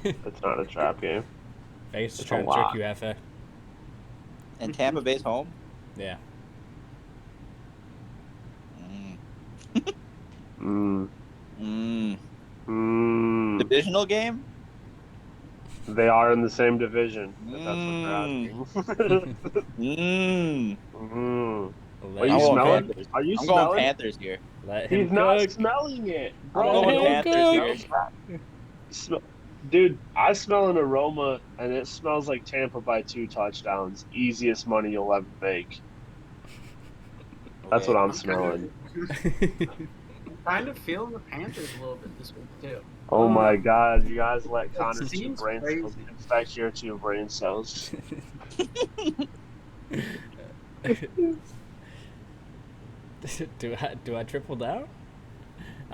It's not a trap game. Vegas is It's trying a to trick lot. you, Jefe. And Tampa Bay's home? Yeah. Mm. Mm. Mm. Divisional game? They are in the same division. If that's what you're asking. Mm. Mm. Let Are you I'm going smelling? Panthers. Are you I'm smelling? going Panthers here. Let him He's not cook. smelling it. I'm Bro, going him Panthers cook. here. Dude, I smell an aroma, and it smells like Tampa by 2 touchdowns. Easiest money you'll ever make. That's what I'm smelling. Kind of feeling the Panthers a little bit this week too. Oh my God! You guys let Connor's 2 seems brain crazy. cells infect your 2 brain cells. Do I triple down?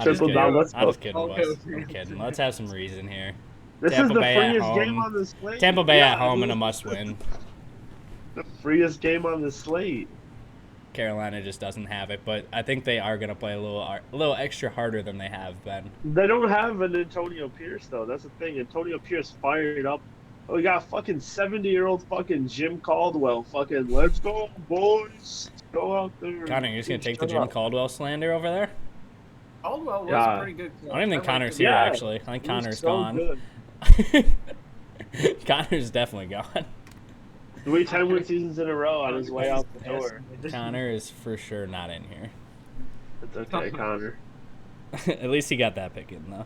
Triple down. Let's I'm go. just kidding, I'll boys. go with I'm you. kidding. Let's have some reason here. This Tampa is the Bay at freest game home. on the slate. Tampa Bay at Yeah, home this and a is must-win. The freest game on the slate. Carolina just doesn't have it, but I think they are going to play a little extra harder than they have been. They don't have an Antonio Pierce though. That's the thing. Antonio Pierce fired up. Oh, we got fucking 70-year-old fucking Jim Caldwell. Fucking let's go, boys. Go out there. Connor, you're just going to take the Shut Jim up. Caldwell slander over there? Caldwell was Yeah. a pretty good coach. I don't even think liked Connor's him. here, Yeah. actually. I think He was Connor's so gone. good. Connor's definitely gone. 3 10-win seasons in a row on his way out the door. Connor is for sure not in here. It's okay, Connor. At least he got that pick in, though.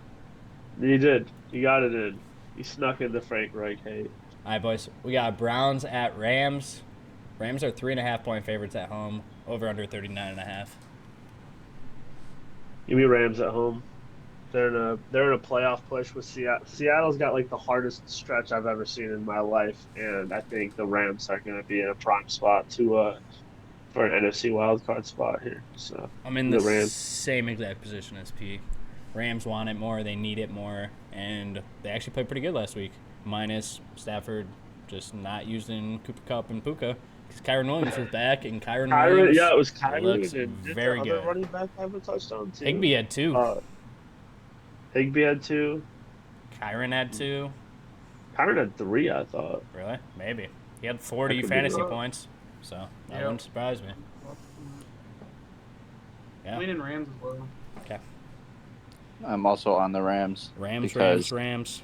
He did. He got it in. He snuck in the Frank Reich hate. All right, boys. We got Browns at Rams. Rams are 3.5-point favorites at home. Over under 39.5. Give me Rams at home. They're in a playoff push with Seattle. Seattle's got like the hardest stretch I've ever seen in my life, and I think the Rams are going to be in a prime spot to for an NFC wildcard spot here. So I'm in the the Rams. same exact position as P. Rams want it more. They need it more. And they actually played pretty good last week. Minus Stafford just not using Cooper Kupp and Puka. Because Kyron Williams was back, and Kyron Williams Yeah, it was Kyron. looks And did very the other good. running back have a touchdown too? Higbee had 2. Higbee had 2. Kyron had 2. Kyron had 3, I thought. Really? Maybe. He had 40 could be fantasy wrong. points, so that Yep. wouldn't surprise me. Yeah. Leaning Rams as well. Okay. I'm also on the Rams. Rams. Because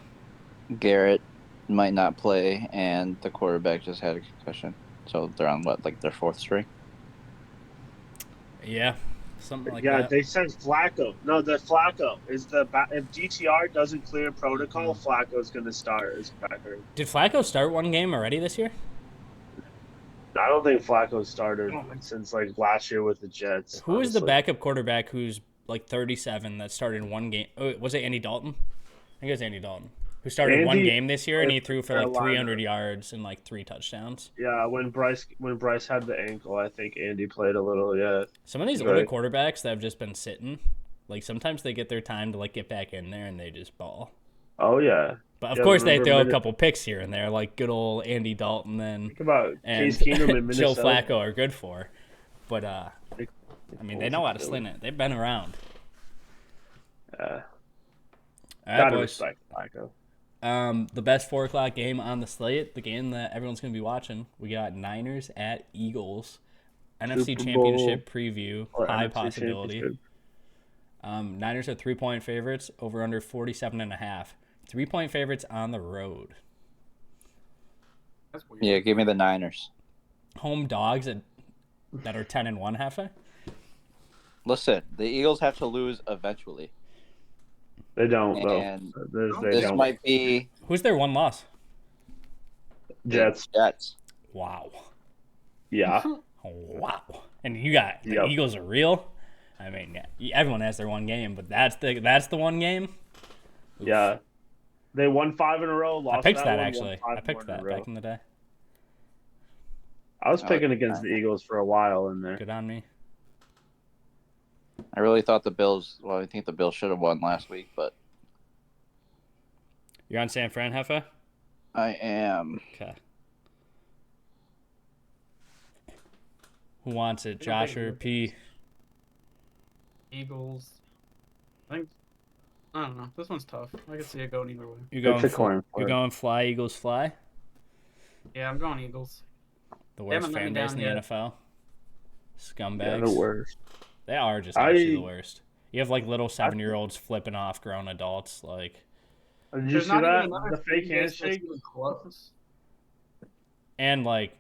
Garrett might not play, and the quarterback just had a concussion. So they're on what, like their fourth string? Yeah, something like Yeah, that. they said Flacco. No, the Flacco is if GTR doesn't clear protocol, Flacco's going to start as backer. Did Flacco start one game already this year? I don't think Flacco started since like last year with the Jets. Who is the honestly. backup quarterback who's like 37 that started one game? Oh, was it Andy Dalton? I think it was Andy Dalton. Who started one Andy game this year and he threw for like Carolina. 300 yards and like 3 touchdowns. Yeah, when Bryce had the ankle, I think Andy played a little. Yeah, Some of these older quarterbacks that have just been sitting, like sometimes they get their time to like get back in there and they just ball. Oh yeah. But of course they throw a couple picks here and there, like good old Andy Dalton and Case Keenum in Joe Minnesota. Flacco are good for. But I mean, they know how to sling it. They've been around. Yeah. All right, Gotta boys. respect Flacco. The best 4 o'clock game on the slate, the game that everyone's going to be watching. We got Niners at Eagles. NFC Super Bowl Championship preview, high NFC possibility. Championship. Niners are 3-point favorites, over under 47.5. 3-point favorites on the road. That's weird. Yeah, give me the Niners. Home dogs that are 10-1, Jefe. Listen, the Eagles have to lose eventually. They don't And though. They this don't. might be Who's their one loss? Jets. Jets. Wow. Yeah. Wow. And you got the Eagles are real. I mean, yeah, everyone has their one game, but that's the one game. Oof. Yeah. They won 5 in a row. Lost I picked that one, actually. won 5 I picked more in that a row. back in the day. I was I picking like against that. the Eagles for a while in there. Good on me. I really thought the Bills. Well, I think the Bills should have won last week, but You're on San Fran, Jefe? I am. Okay. Who wants it, Josh or P? Eagles. I don't know. This one's tough. I can see it going either way. You going? It's a coin flip. You going fly Eagles fly? Yeah, I'm going Eagles. The worst haven't let fan me base in down the yet. NFL. Scumbags. Yeah, the worst. They are just actually the worst. You have like little 7-year-olds flipping off grown adults. Like, Did you There's see not even that? another The fake team that's handshake? even close. and like,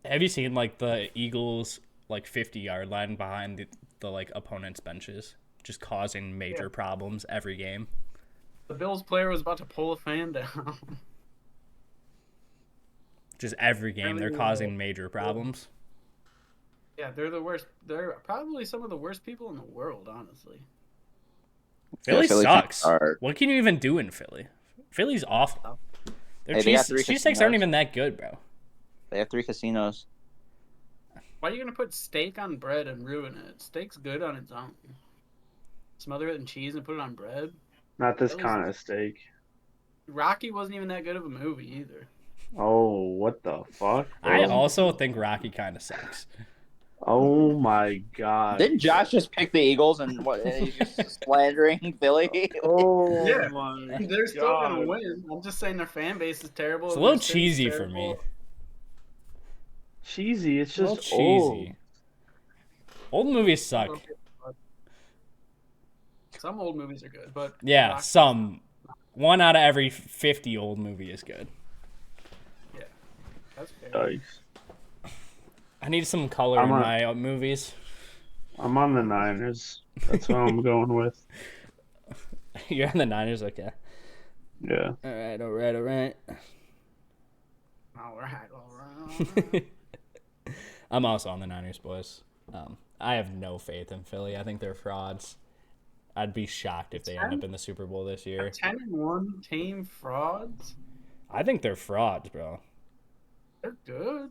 have you seen like the Eagles like 50-yard line behind the like opponent's benches, just causing major problems every game? The Bills player was about to pull a fan down. Just every game, they're causing major problems. Yeah, they're the worst. They're probably some of the worst people in the world, honestly. Philly Philly sucks. are- What can you even do in Philly? Philly's awful. Their Hey, they got 3 cheesesteaks aren't casinos. even that good, bro. They have 3 casinos. Why are you gonna put steak on bread and ruin it? Steak's good on its own. Smother it in cheese and put it on bread. Not this That was- kind of steak. Rocky wasn't even that good of a movie either. Oh, what the fuck? I bro? also think Rocky kind of sucks. Oh my god. Didn't Josh just pick the Eagles and what? He's just slandering Philly. Oh Yeah. my They're still gonna God. win. I'm just saying their fan base is terrible. It's a and little their city's cheesy for me. terrible. Cheesy. It's A little just cheesy. Old movies suck. Some old movies are good, but Yeah, Rocky- some. 1 out of every 50 old movie is good. Yeah, that's fair. Yikes. I need some color in my movies. I'm on the Niners. That's what I'm going with. You're on the Niners, okay. Yeah. All right. All right. I'm also on the Niners, boys. I have no faith in Philly. I think they're frauds. I'd be shocked if they end up in the Super Bowl this year. 10-1 team frauds. I think they're frauds, bro. They're good.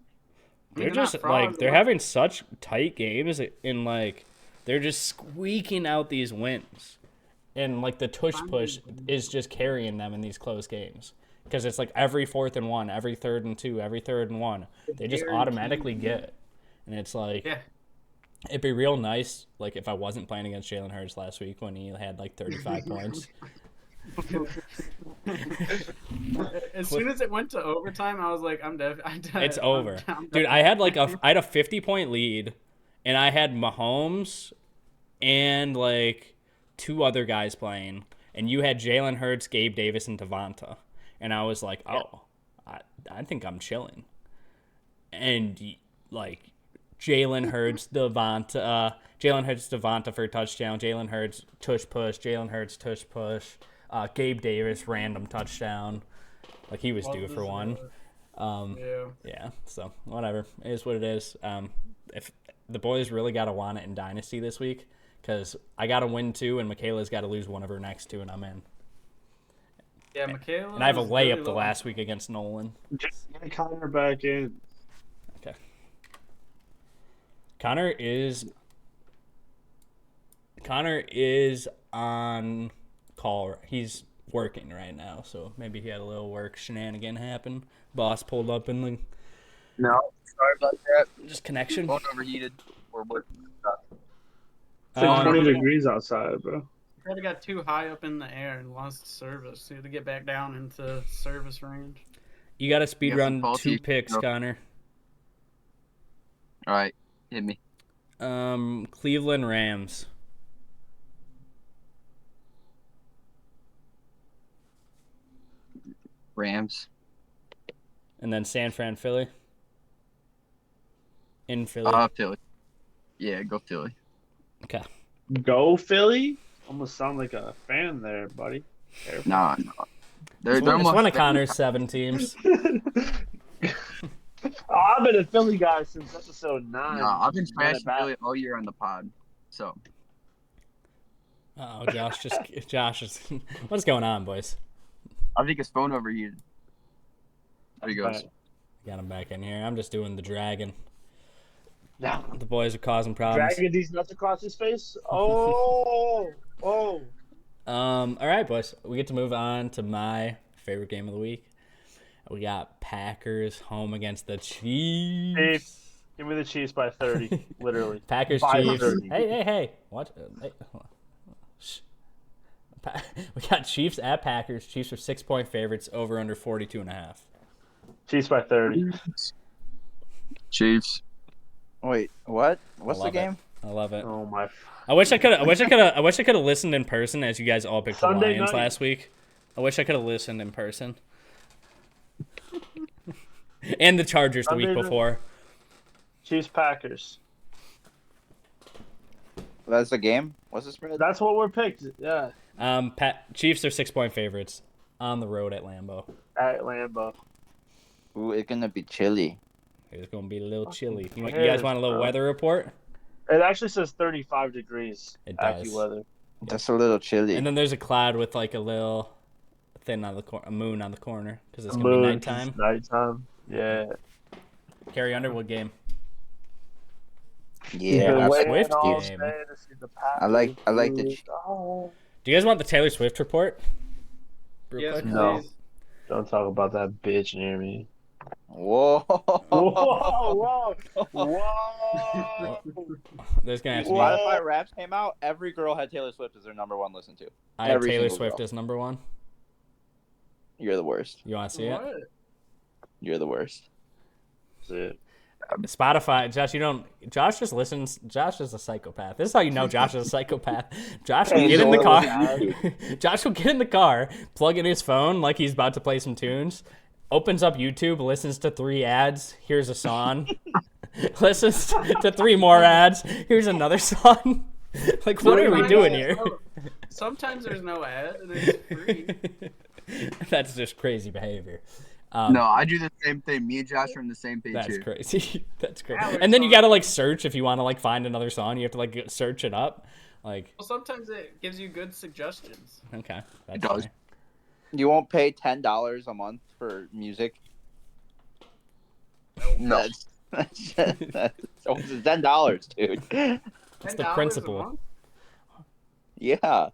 They're not just frauds, like they're but- having such tight games and like they're just squeaking out these wins. And like the tush push is just carrying them in these close games. Because it's like every 4th and 1, every 3rd and 2, every 3rd and 1. They just automatically get it. And it's like Yeah. it'd be real nice like if I wasn't playing against Jalen Hurts last week when he had like 35 points. As soon as it went to overtime, I was like, It's over. Dude, I had I had a 50-point lead, and I had Mahomes and like 2 other guys playing, and you had Jalen Hurts, Gabe Davis, and Devonta, and I was like, oh, I think I'm chilling, and like Jalen Hurts, Devonta for a touchdown, Jalen Hurts tush push, Jalen Hurts tush push, Gabe Davis random touchdown, like he was due for one. Yeah, so whatever, it is what it is. If the boys really got to want it in Dynasty this week, because I got to win 2 and Michaela's got to lose one of her next 2 and I'm in. Yeah, Michaela. And I have a layup the last week against Nolan. Just get Connor back in. Okay. Connor is on call. He's working right now, so maybe he had a little work shenanigan happen. Boss pulled up in the No, sorry about that. just connection. Phone overheated. Or what? It's like 20 degrees outside, bro. He got too high up in the air and lost service. He had to get back down into service range. You got to speed You got run some 2 faulty- picks, no. Connor. All right, hit me. Cleveland Rams. Rams. And then San Fran, Philly. In Philly. Philly. Yeah, go Philly. Okay. Go Philly? Almost sound like a fan there, buddy. Careful. Nah. They're It's almost one of Connor's 7 teams. I've been a Philly guy since episode 9. Nah, I've been Run it trashing back. Philly all year on the pod. So Oh, Josh is. What's going on, boys? I think his phone overheated. There he goes. Right. Got him back in here. I'm just doing the dragon. Now, The boys are causing problems. dragging these nuts across his face? Oh! Oh! All right, boys. We get to move on to my favorite game of the week. We got Packers home against the Chiefs. Chiefs. Give me the Chiefs by 30, literally. Packers, By Chiefs. 30. Hey. What? Hey, hold on. Shh. We got Chiefs at Packers. Chiefs are 6-point favorites, over under 42.5. Chiefs by 30. Chiefs. Wait, what? What's the love it. game? I love it. Oh my! I wish I could have listened in person as you guys all picked the Sunday Lions night. last week. I wish I could have listened in person. And the Chargers the week Sunday night. before. Chiefs Packers. That's the game? What's the spread? That's what we're picked. Yeah, Chiefs are 6-point favorites on the road at Lambeau. at Lambeau. Ooh, it's gonna be chilly. It's gonna be a little chilly. You cares, guys want a little bro? weather report? It actually says 35 degrees. It does. AccuWeather. That's a little chilly. And then there's a cloud with like a little thing on the a moon on the corner because it's gonna Moon, be nighttime. Nighttime. Yeah. Carrie Underwood game. yeah, Been that's waiting Swift all game. day to see the Packers. I like the lose. Oh. Do you guys want the Taylor Swift report? Real Yes, quick? No. please. Don't talk about that bitch near me. Whoa. Whoa! Whoa! There's gonna have to be. What? Spotify Raps came out. Every girl had Taylor Swift as their number 1 listen to. I have every Taylor single Swift girl. as number 1. You're the worst. You want to see it? What? You're the worst. That's it. Spotify, Josh, you don't. Josh just listens. Josh is a psychopath. This is how you know Josh is a psychopath. Josh will get in the car. Josh will get in the car, plug in his phone like he's about to play some tunes, opens up YouTube, listens to 3 ads, here's a song, listens to 3 more ads, here's another song. Like, what are we doing here? Sometimes there's no ad and it's free. That's just crazy behavior. No, I do the same thing. Me and Josh are on the same page That's here. crazy. That's crazy. Alex, And then you gotta like search if you want to like find another song. You have to like search it up. Like, Well, sometimes it gives you good suggestions. okay, that's It does. fair. You won't pay $10 a month for music. No. That's almost $10, dude. That's the $10 a principle. month? Yeah, I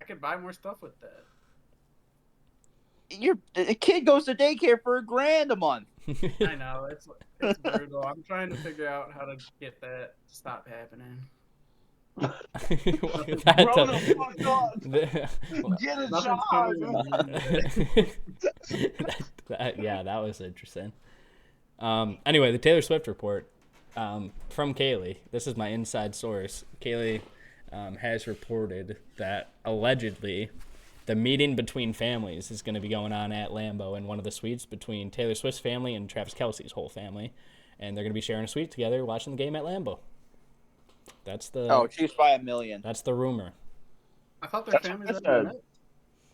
could buy more stuff with that. a kid goes to daycare for $1,000 a month. I know it's brutal. I'm trying to figure out how to get that to stop happening. That, Grow the fuck up. the- Get a Nothing's job. coming. yeah, that was interesting. Anyway, the Taylor Swift report from Kaylee. This is my inside source. Kaylee has reported that allegedly the meeting between families is going to be going on at Lambeau in one of the suites between Taylor Swift's family and Travis Kelce's whole family. And they're going to be sharing a suite together watching the game at Lambeau. That's the Chiefs by $1 million. That's the rumor. I thought their That's families what had I met. said.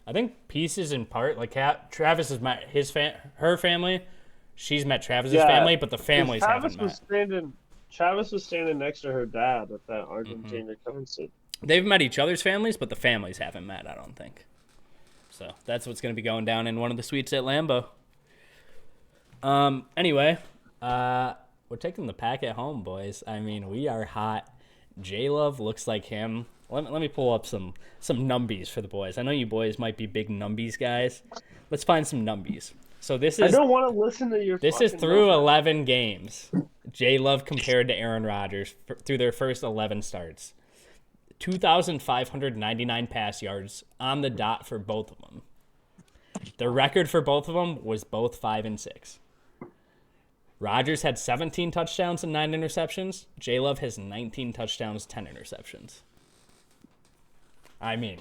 I think pieces in part. Like Travis has met her family. She's met Travis's family, but the families haven't met. Travis was standing next to her dad at that Argentina concert. They've met each other's families, but the families haven't met, I don't think. So that's what's going to be going down in one of the suites at Lambeau. Anyway, we're taking the pack at home, boys. I mean, we are hot. J-Love looks like him. Let me pull up some numbies for the boys. I know you boys might be big numbies guys. Let's find some numbies. So this is I don't want to listen to your. This is through 11 games. J-Love compared to Aaron Rodgers through their first 11 starts. 2,599 pass yards on the dot for both of them. The record for both of them was both 5 and 6. Rodgers had 17 touchdowns and 9 interceptions. J-Love has 19 touchdowns, 10 interceptions. I mean,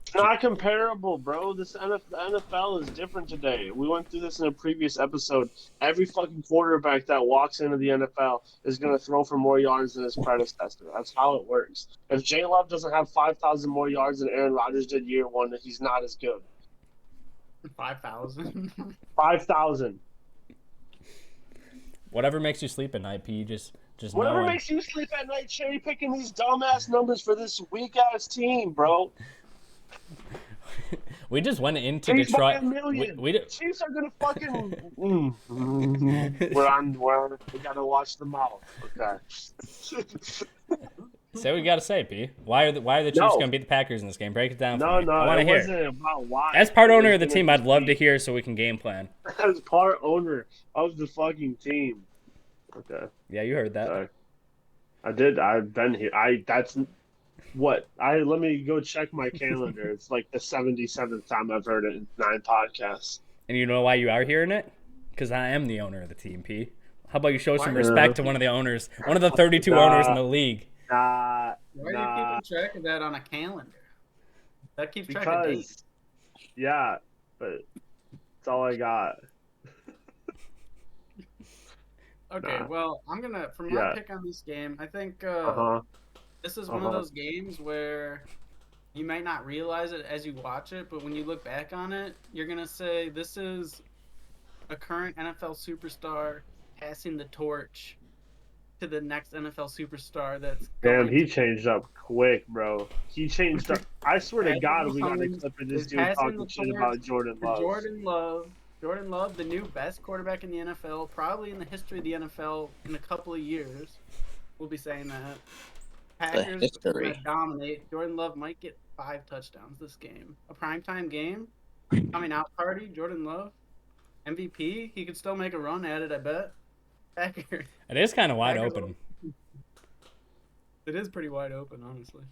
it's not comparable, bro. The NFL is different today. We went through this in a previous episode. Every fucking quarterback that walks into the NFL is going to throw for more yards than his predecessor. That's how it works. If J. Love doesn't have 5,000 more yards than Aaron Rodgers did year one, then he's not as good. 5,000. 5,000. whatever makes you sleep at night, P. Just Whatever knowing. makes you sleep at night, cherry picking these dumbass numbers for this weak ass team, bro. We just went into Chiefs by Detroit. $1 million. We Chiefs are gonna fucking. We're on. We gotta watch the mouth. Okay. say what you got to say, P. Why are the Chiefs No. going to beat the Packers in this game? Break it down for No, me. no, I want to it hear. wasn't about why. As part It owner was of the gonna team, I'd love to be- hear so we can game plan. As part owner of the fucking team. Okay. Yeah, you heard that. Sorry. I did. I've been here. That's what let me go check my calendar. It's like the 77th time I've heard it in 9 podcasts. And you know why you are hearing it? Because I am the owner of the team, P. How about you show some Why? respect to one of the owners, one of the 32 owners in the league? Nah, Why are you keeping track of that on a calendar? That keeps track of dates. because yeah, but that's all I got. Okay, Nah. well, I'm gonna for my Yeah. pick on this game. I think this is one of Uh-huh. those games where you might not realize it as you watch it, but when you look back on it, you're gonna say this is a current NFL superstar passing the torch to the next NFL superstar. That's Damn, going he to- changed up quick, bro. He changed up. I swear to Patrick God, we got a Mahomes clip of this is dude passing talking the shit torch about Jordan for Love. Jordan Love, the new best quarterback in the NFL, probably in the history of the NFL in a couple of years. We'll be saying that. Packers history. are gonna dominate. Jordan Love might get 5 touchdowns this game. A primetime game, coming out party. Jordan Love, MVP. He could still make a run at it. I bet. Packers. It is kind of wide Packers- open. It is pretty wide open, honestly.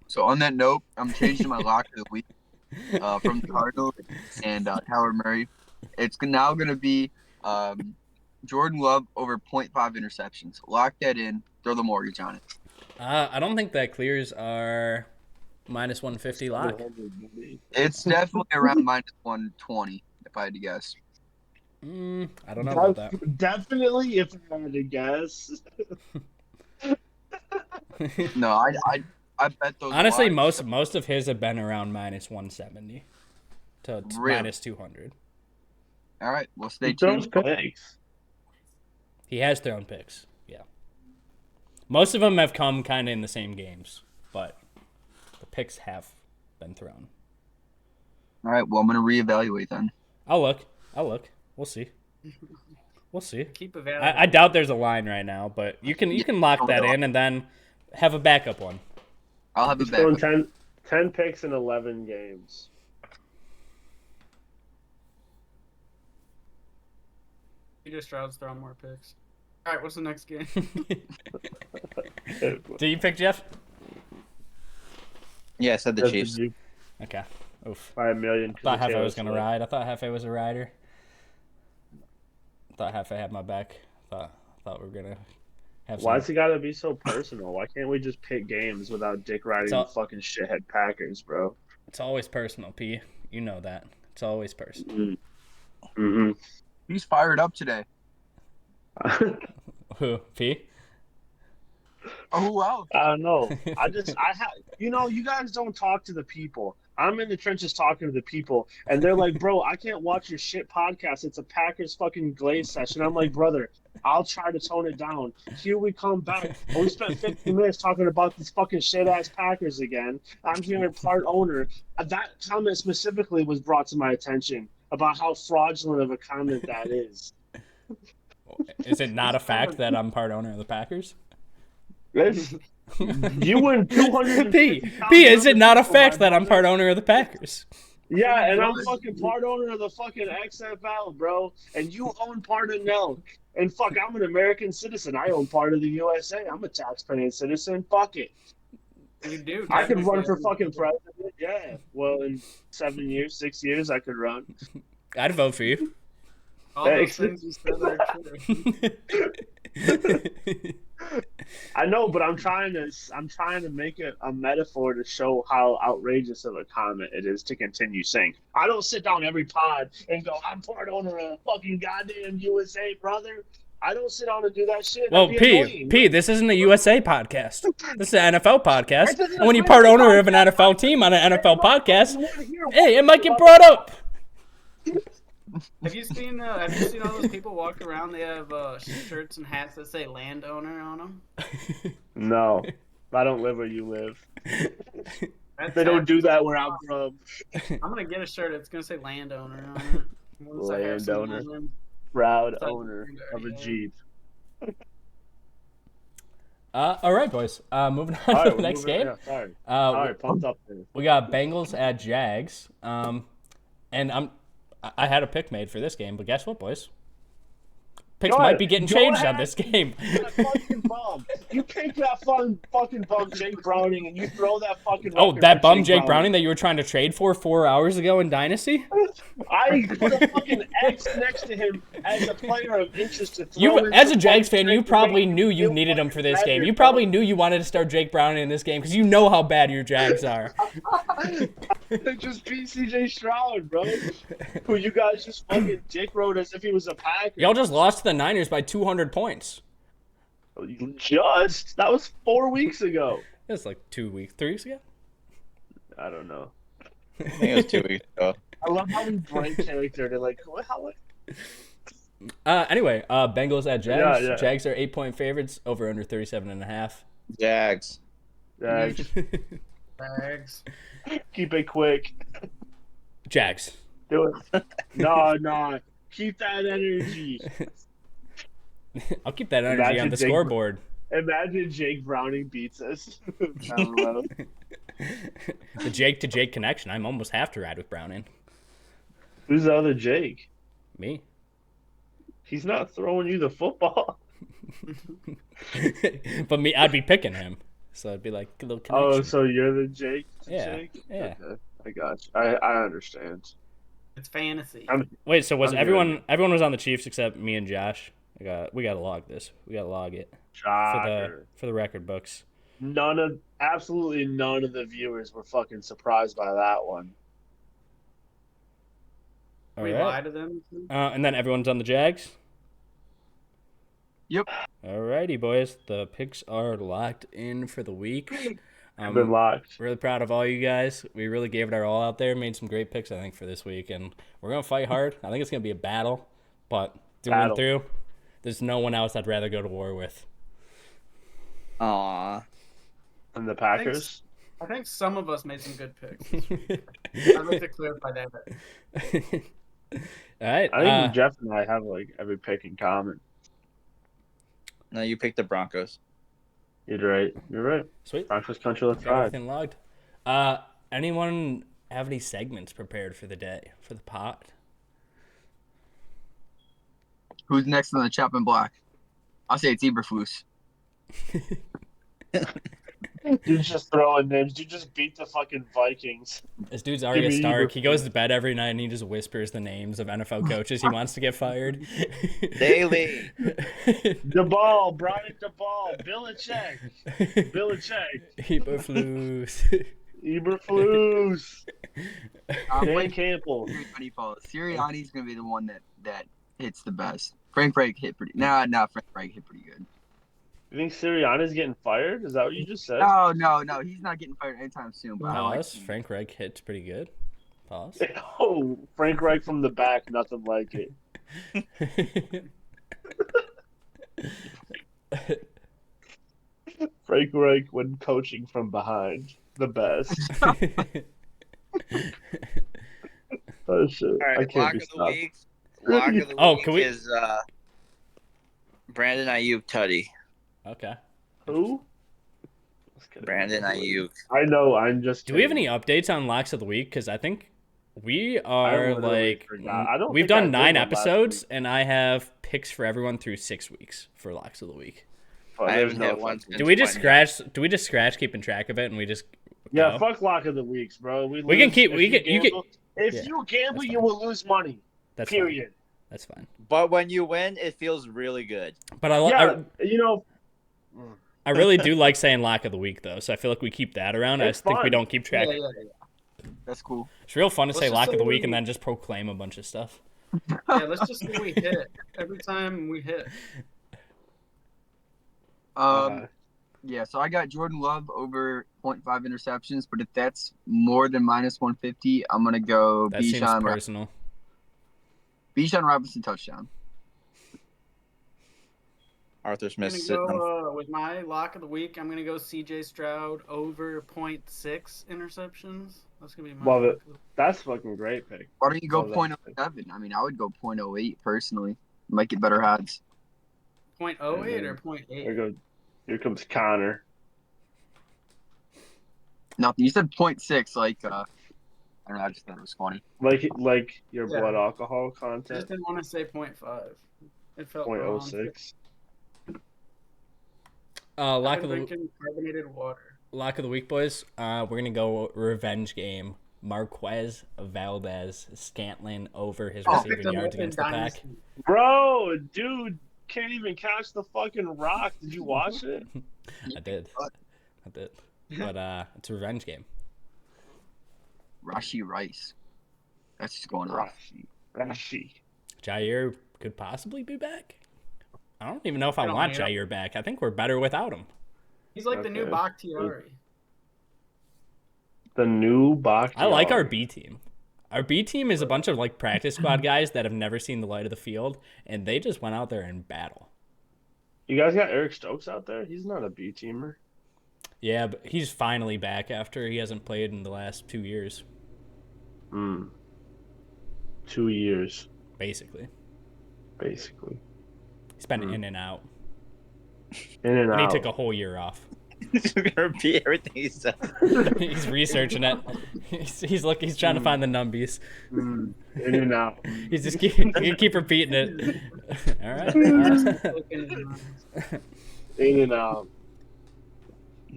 So on that note, I'm changing my lock of the week from the Cardinals and Kyler Murray. It's now going to be Jordan Love over 0.5 interceptions. Lock that in. Throw the mortgage on it. I don't think that clears our minus 150 lock. It's definitely around minus 120, if I had to guess. I don't know about that. Definitely, if I had to guess. No, I bet those. Honestly, locks- most of his have been around minus 170 to Really? minus 200. All right, well, stay Those tuned. picks. He has thrown picks, yeah. Most of them have come kind of in the same games, but the picks have been thrown. All right, well, I'm going to reevaluate then. I'll look. We'll see. We'll see. Keep evaluating. I doubt there's a line right now, but you can lock that in and then have a backup one. I'll have a He's throwing backup. 10 picks in 11 games. CJ Stroud's throwing more picks. All right, what's the next game? Do you pick Jeff? Yeah, I said the Chiefs. Okay. Oof. By a million. Thought Jefe was gonna ride. I thought Jefe was a rider. Thought Jefe had my back. Thought we were gonna have. Why's it gotta be so personal? Why can't we just pick games without dick riding the fucking shithead Packers, bro? It's always personal, P. You know that. It's always personal. Mm-hmm. He's fired up today. Who? P? Oh, who else? I don't know. You guys don't talk to the people. I'm in the trenches talking to the people, and they're like, bro, I can't watch your shit podcast. It's a Packers fucking glaze session. I'm like, brother, I'll try to tone it down. Here we come back. And we spent 15 minutes talking about these fucking shit-ass Packers again. I'm hearing part owner. That comment specifically was brought to my attention about how fraudulent of a comment that is. Is it not a fact that I'm part owner of the Packers? You win 200. P, is it not a fact that I'm part owner of the Packers? Yeah, and I'm fucking part owner of the fucking XFL, bro. And you own part of Nelk. And fuck, I'm an American citizen. I own part of the USA. I'm a taxpaying citizen. Fuck it. You do. I could run for fucking president. Yeah. Well, in 7 years, 6 years, I could run. I'd vote for you. All those things you said are true. I know, but I'm trying to make it a metaphor to show how outrageous of a comment it is to continue saying. I don't sit down every pod and go, I'm part owner of fucking goddamn USA, brother. I don't sit down and do that shit. Well, P, this isn't a USA podcast. This is an NFL podcast. And when you're part owner of an NFL team on an NFL podcast, hey, it might get brought up. Have you seen all those people walk around? They have shirts and hats that say landowner on them. No, I don't live where you live. They don't do that where I'm from. I'm gonna get a shirt. It's gonna say landowner on it. Landowner, proud owner of a Jeep. All right, boys. Moving on to the next game. Yeah, sorry. All right, pumped up there. We got Bengals at Jags. And I had a pick made for this game, but guess what, boys? Picks might be getting changed on this game. Fucking bum. You pick that fucking bum Jake Browning and you throw that fucking. Oh, that bum Jake Browning that you were trying to trade for 4 hours ago in Dynasty? I put a fucking X next to him as a player of interest to throw. As a Jags fan, you probably knew you needed him for this game. You probably knew you wanted to start Jake Browning in this game because you know how bad your Jags are. They just beat CJ Stroud, bro. Who you guys just fucking dick rode as if he was a Packer. Y'all just lost to the Niners by 200 points. That was 4 weeks ago. That's like 3 weeks ago? I don't know. I think it was 2 weeks ago. I love how we break character to like, how? Anyway, Bengals at Jags. Yeah. Jags are 8-point favorites, over under 37.5. Jags. Jags. Keep it quick. Jags. Do it. No. Keep that energy. I'll keep that energy on the scoreboard. Imagine Jake Browning beats us. The Jake to Jake connection. I'm almost have to ride with Browning. Who's the other Jake? Me. He's not throwing you the football. But I'd be picking him. So it'd be like a little connection. Oh, so you're the Jake? Yeah. Jake? Yeah. Okay. I got you. I understand. It's fantasy. Wait, so was everyone was on the Chiefs except me and Josh? We gotta log this. We gotta log it. For the record books. Absolutely none of the viewers were fucking surprised by that one. We lie to them. And then everyone's on the Jags? Yep. Alrighty, boys. The picks are locked in for the week. Been locked. Really proud of all you guys. We really gave it our all out there. Made some great picks, I think, for this week. And we're going to fight hard. I think it's going to be a battle. But through, there's no one else I'd rather go to war with. Aww. And the Packers? I think some of us made some good picks. I'd like to clarify that. All right. I think Jeff and I have like every pick in common. No, you picked the Broncos. You're right. Sweet. Broncos country, let's ride. Everything logged. Anyone have any segments prepared for the day, for the pot? Who's next on the chopping block? I'll say it's Eberflus. Dude's just throwing names. Dude just beat the fucking Vikings. This dude's Give Arya me Stark. He goes Eberflus. to bed every night and he just whispers the names of NFL coaches he wants to get fired. Daily. DeBall, Brian DeBall, Belichick, Eberflus. Eberflus, Dan Wait, Campbell. Sirianni falls. Sirianni's gonna be the one that hits the best. Frank Reich hit pretty. Frank Reich hit pretty good. You think Sirianni's getting fired? Is that what you just said? No, he's not getting fired anytime soon. But I like Pause. Frank Reich hits pretty good. Pause. Oh, Frank Reich from the back, nothing like it. Frank Reich when coaching from behind, the best. Oh shit! All right, I can't lock be of the stopped. week. Lock of the Oh, week can we- is Brandon Ayuk Tutty. Okay. Who? Just kidding. Brandon Ayuk. I know. I'm just. Do we have kidding. any updates on locks of the week? Because I think we are literally like forgot. I don't we've think I done did 9 one last episodes, week. and I have picks for everyone through 6 weeks for locks of the week. Oh, I there's haven't no hit one fucking- since Do we just Monday. scratch? Do we just scratch keeping track of it, and we just Yeah, go? fuck lock of the weeks, bro. We can lose keep- if we you can- you can- gamble. If yeah, you gamble, that's you fine. will lose money. That's Period. Fine. That's fine. But when you win, it feels really good. But I Yeah, you know. I really do like saying lock of the week though, so I feel like we keep that around. I It's just think we fun. don't keep track. Yeah. That's cool. It's real fun to Let's say just lock say of the week we- and then just proclaim a bunch of stuff. Yeah, let's just say we hit every time we hit. Yeah, so I got Jordan Love over 0.5 interceptions, but if that's more than minus 150, I'm gonna go That seems Bijan personal. Robinson touchdown. Arthur I'm Smith gonna sitting on. go with my lock of the week. I'm gonna go C.J. Stroud over 0.6 interceptions. That's gonna be my Love lock it. of the- That's fucking great pick. Why don't you go Love that 0.07? I mean, I would go 0.08 personally. Might get better odds. 0.08 or Here 0.8? goes. Here comes Connor. Nothing. You said 0.6, like I don't know. I just thought it was funny. Like your Yeah. blood alcohol I content. just didn't want to say 0.5. It felt wrong. 0.06. Lock I've of been the drinking carbonated water. lock of the week, boys. We're gonna go revenge game. Marquez Valdez Scantlin over his Oh, receiving yards against the pack. Bro, dude can't even catch the fucking rock. Did you watch it? I did. But it's a revenge game. Rashi Rice. That's just going off. Rashi. Jair could possibly be back. I don't even know if I don't want know. Jair back. I think we're better without him. He's like the new Okay. Bakhtiari. The new Bakhtiari. I like our B team. Our B team is a bunch of like practice squad guys that have never seen the light of the field, and they just went out there and battle. You guys got Eric Stokes out there? He's not a B teamer. Yeah, but he's finally back after he hasn't played in the last 2 years, 2 years, basically. basically. He's been in and out. In and And he out. took a whole year off. He's gonna repeat everything he said. He's researching it. He's trying to find the numbies. In and out. He's just keep repeating it. All right. In and out.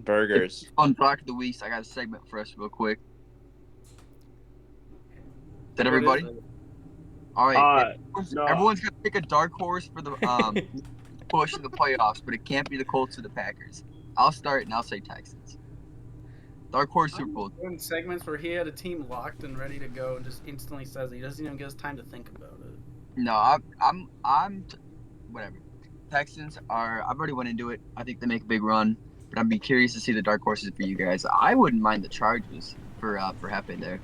Burgers. On Block of the Week, I got a segment for us real quick. Did everybody? All right. No. Everyone's gonna pick a dark horse for the push in the playoffs, but it can't be the Colts or the Packers. I'll start and I'll say Texans. Dark horse Super Bowl. Doing segments where he had a team locked and ready to go and just instantly says it. He doesn't even give us time to think about it. No, I'm whatever. Texans are. I've already went into it. I think they make a big run, but I'd be curious to see the dark horses for you guys. I wouldn't mind the Chargers for Hefe there.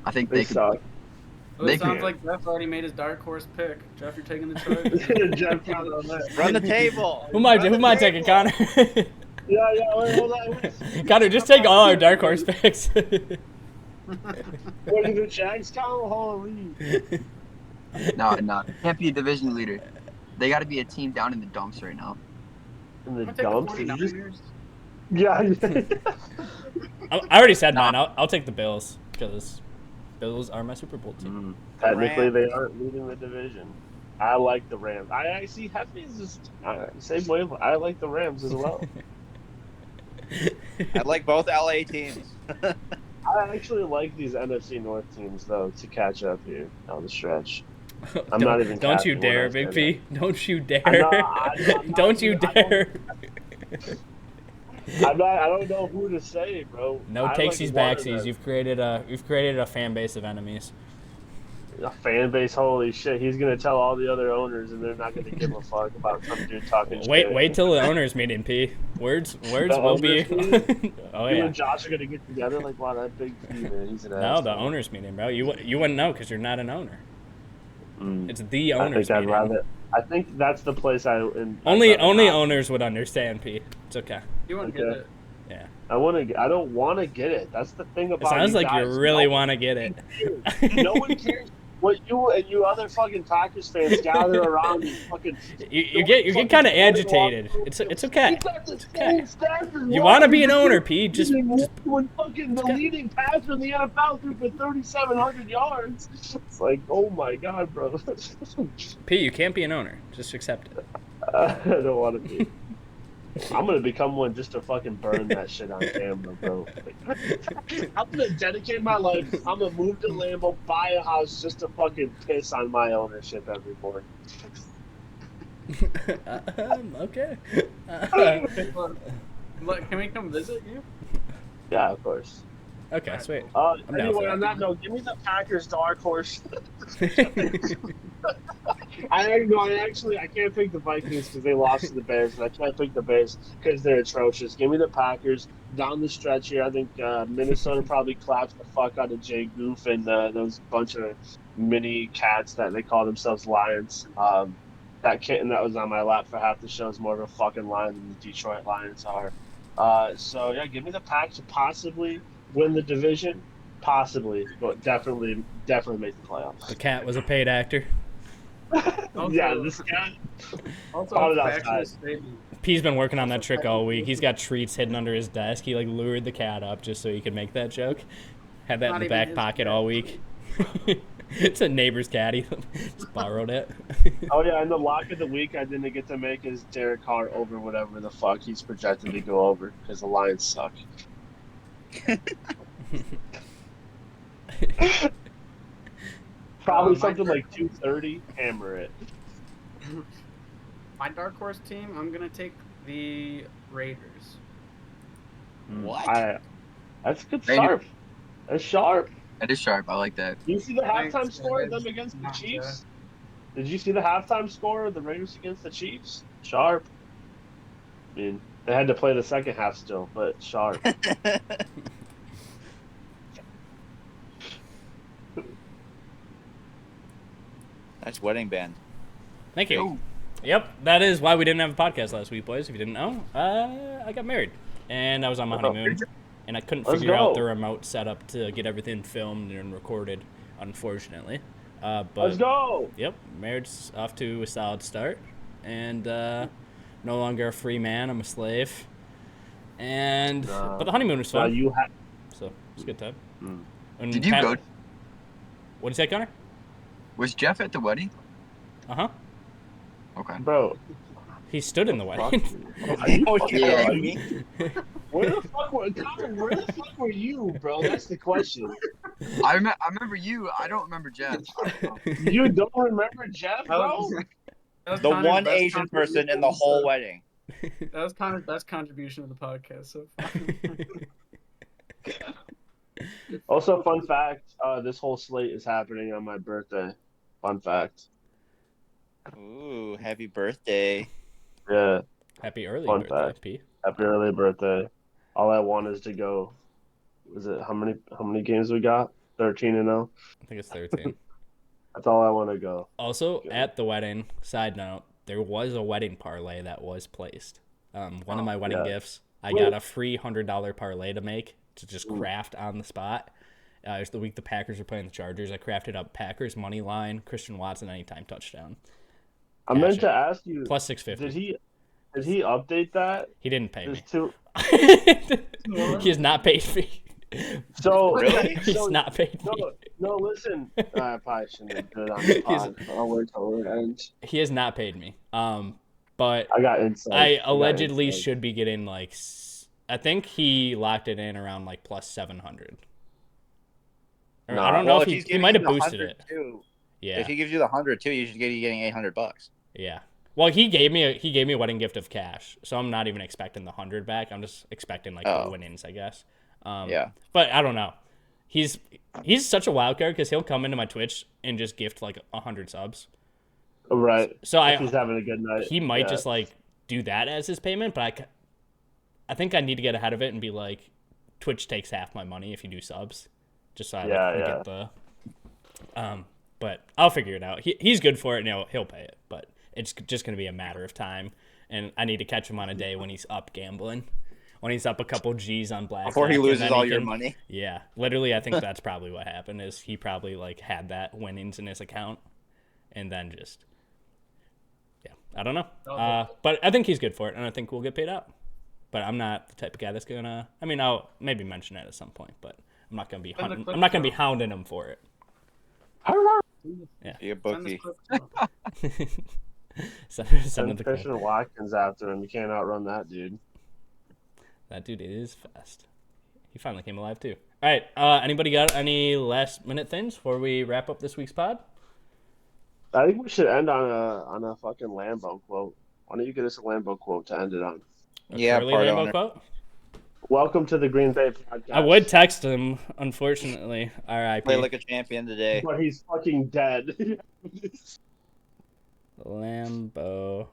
I think They they could. suck. Well, They it sounds can- like Jeff already made his dark horse pick. Jeff, you're taking the Chargers. Jeff, Run the table. Who am I taking, Connor? yeah, wait, hold on. Connor, just take all our dark horse picks. What are the Jags count? Holy. No, can't be a division leader. They got to be a team down in the dumps right now. In the I'm gonna take dumps? the Did you 49ers. Yeah. I already said mine. I'll take the Bills because Bills are my Super Bowl team. Technically, they aren't leading the division. I like the Rams. I see Jefe is just same way. I like the Rams as well. I like both LA teams. I actually like these NFC North teams though to catch up here down the stretch. I'm not even Don't you capping when I dare, say Big that. P. Don't you dare. I'm not Don't you even- I don't- dare. I'm not. I don't know who to say, bro. No I takesies, like one of backsies. them. You've created a fan base of enemies. A fan base. Holy shit! He's gonna tell all the other owners, and they're not gonna give a fuck about some dude talking shit. Wait till the owners meeting, P. Words The will be. owners meeting? Oh You yeah. and Josh are gonna get together. Like, wow, that big P man, he's an No, asshole. the owners meeting, bro. You wouldn't know because you're not an owner. It's the I owners think I'd meeting. rather. I think that's the place I. Only I'd rather not. owners would understand, P. It's okay. You wouldn't Okay. get it. Yeah. I don't want to get it. That's the thing It about. sounds you like guys. you really No want to get it. one cares. No one cares. What you and you other fucking Packers fans gather around and fucking. You get kind of agitated. It's okay. You got the same stats as You want to be an Rodgers. owner, P. Just When fucking the leading passer in the NFL threw for 3,700 yards. It's like, oh my god, bro. P. You can't be an owner. Just accept it. I don't want to be. I'm gonna become one just to fucking burn that shit on camera, bro. I'm gonna dedicate my life. I'm gonna move to Lambeau, buy a house just to fucking piss on my ownership every morning. Okay. Look, can we come visit you? Yeah, of course. Okay, sweet. Uh, I'm down anyway, for on that. that note, give me the Packers dark horse. I can't pick the Vikings because they lost to the Bears, and I can't pick the Bears because they're atrocious. Give me the Packers down the stretch here. I think Minnesota probably claps the fuck out of Jay Goof and those bunch of mini cats that they call themselves Lions. That kitten that was on my lap for half the show is more of a fucking lion than the Detroit Lions are. So yeah, give me the Pack to possibly win the division, possibly, but definitely make the playoffs. The cat was a paid actor. Also- Yeah, this guy. Also, Call it factual outside. statement. P's been working on that trick all week. He's got treats hidden under his desk. He like lured the cat up just so he could make that joke. Had that in Not the even back his pocket cat. all week. It's a neighbor's cat. He just borrowed it. Oh yeah, and the lock of the week I didn't get to make is Derek Carr over whatever the fuck he's projected to go over because the Lions suck. Probably my something dark- like 230. Hammer it. My dark horse team, I'm gonna take the Raiders. What? That's good Raiders. sharp. That's sharp. That is sharp. I like that. Do you see the Thanks, halftime score of guys. them against the Not Chiefs? Did you see the halftime score of the Raiders against the Chiefs? Sharp. I mean, they had to play the second half still, but sharp. Nice wedding band. Thank you. Ooh. Yep, that is why we didn't have a podcast last week, boys. If you didn't know, I got married, and I was on my honeymoon, and I couldn't Let's figure out go. the remote setup to get everything filmed and recorded, unfortunately. But Let's go. Yep, marriage's off to a solid start, and no longer a free man. I'm a slave, and Nah. but the honeymoon was Now fun, you have. so it was a good time. Mm. And Did you go? What'd you say, Connor? Was Jeff at the wedding? Uh-huh. Okay. Bro, He stood in the wedding. are you Oh, fucking yeah. kidding me? Where the fuck were Connor, where the fuck were you, bro? That's the question. I remember you. I don't remember Jeff. I don't know. You don't remember Jeff, bro? That was The Connor's one best Asian person in the contribution, whole so- wedding. That was Connor's best contribution to the podcast so far. Also, fun fact: this whole slate is happening on my birthday. Fun fact. Ooh, happy birthday. Yeah, Happy early Fun birthday, fact. P. happy early birthday. All I want is to go. Was it how many games we got? 13-0. I think it's 13. That's all I want to go. Also, Good. at the wedding, side note, there was a wedding parlay that was placed. One of my wedding yeah. gifts, I got a free $100 parlay to make to just craft on the spot. It was the week the Packers were playing the Chargers. I crafted up Packers money line, Christian Watson anytime touchdown. I meant Cash to it. ask you. Plus 650. Did he update that? He didn't pay me. Just to. He has not paid me. So Really? He's so, not paid me. no, listen. I probably shouldn't have done it on the pod. I'll wait till it ends. He has not paid me. But I got insight. I allegedly should be getting like, I think he locked it in around like plus 700. Or I don't know Well, if he might have boosted it. Too, Yeah. If he gives you the 100 too, you should get you getting $800. Yeah. Well, he gave me a wedding gift of cash, so I'm not even expecting the 100 back. I'm just expecting like the win-ins, I guess. Yeah. But I don't know. He's such a wild card because he'll come into my Twitch and just gift like 100 subs. Right. So if he's having a good night. He might just like do that as his payment, but I think I need to get ahead of it and be like, Twitch takes half my money if you do subs, just so I get the. But I'll figure it out. He's good for it, and he'll pay it. But it's just gonna be a matter of time, and I need to catch him on a day when he's up gambling, when he's up a couple G's on black. Before he loses all your money. Yeah, literally, I think that's probably what happened. Is he probably like had that winnings in his account, and then just. I don't know. But I think he's good for it, and I think we'll get paid out. But I'm not the type of guy that's gonna. I mean, I'll maybe mention it at some point, but I'm not gonna be hounding him for it. Yeah, be a bookie. Send Christian Watkins after him. You can't outrun that dude. That dude is fast. He finally came alive too. All right. Anybody got any last minute things before we wrap up this week's pod? I think we should end on a fucking Lambo quote. Why don't you get us a Lambo quote to end it on? Lambo quote? Welcome to the Green Bay podcast. I would text him, unfortunately. R.I.P. Play like a champion today. But he's fucking dead. Lambo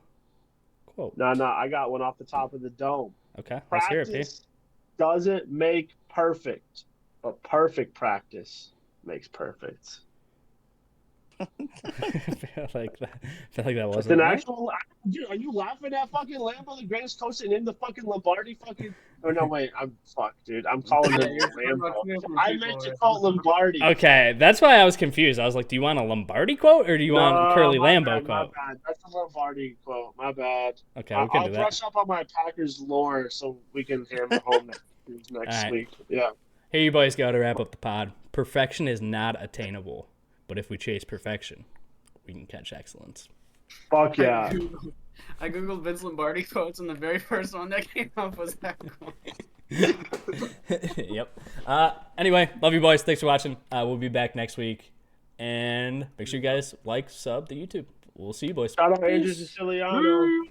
quote. No, I got one off the top of the dome. Okay, let's hear it, P. Practice doesn't make perfect, but perfect practice makes perfect. I feel like that wasn't an actual. Dude, are you laughing at fucking Lambo, the greatest coach in the fucking Lombardi fucking? Oh no, wait, I'm fucked, dude. I'm calling it Lambo. I meant to call it Lombardi. Okay, that's why I was confused. I was like, do you want a Lombardi quote or do you want Curly Lambo quote? My bad. That's a Lombardi quote. My bad. Okay, we can do that. I'll brush up on my Packers lore so we can hammer home next week. Yeah. Here you boys go to wrap up the pod. Perfection is not attainable. But if we chase perfection, we can catch excellence. Fuck yeah. I googled Vince Lombardi quotes, and the very first one that came up was that quote. Yep. Anyway, love you boys. Thanks for watching. We'll be back next week. And make sure you guys like, sub the YouTube. We'll see you boys. Shout out Andrew Siciliano.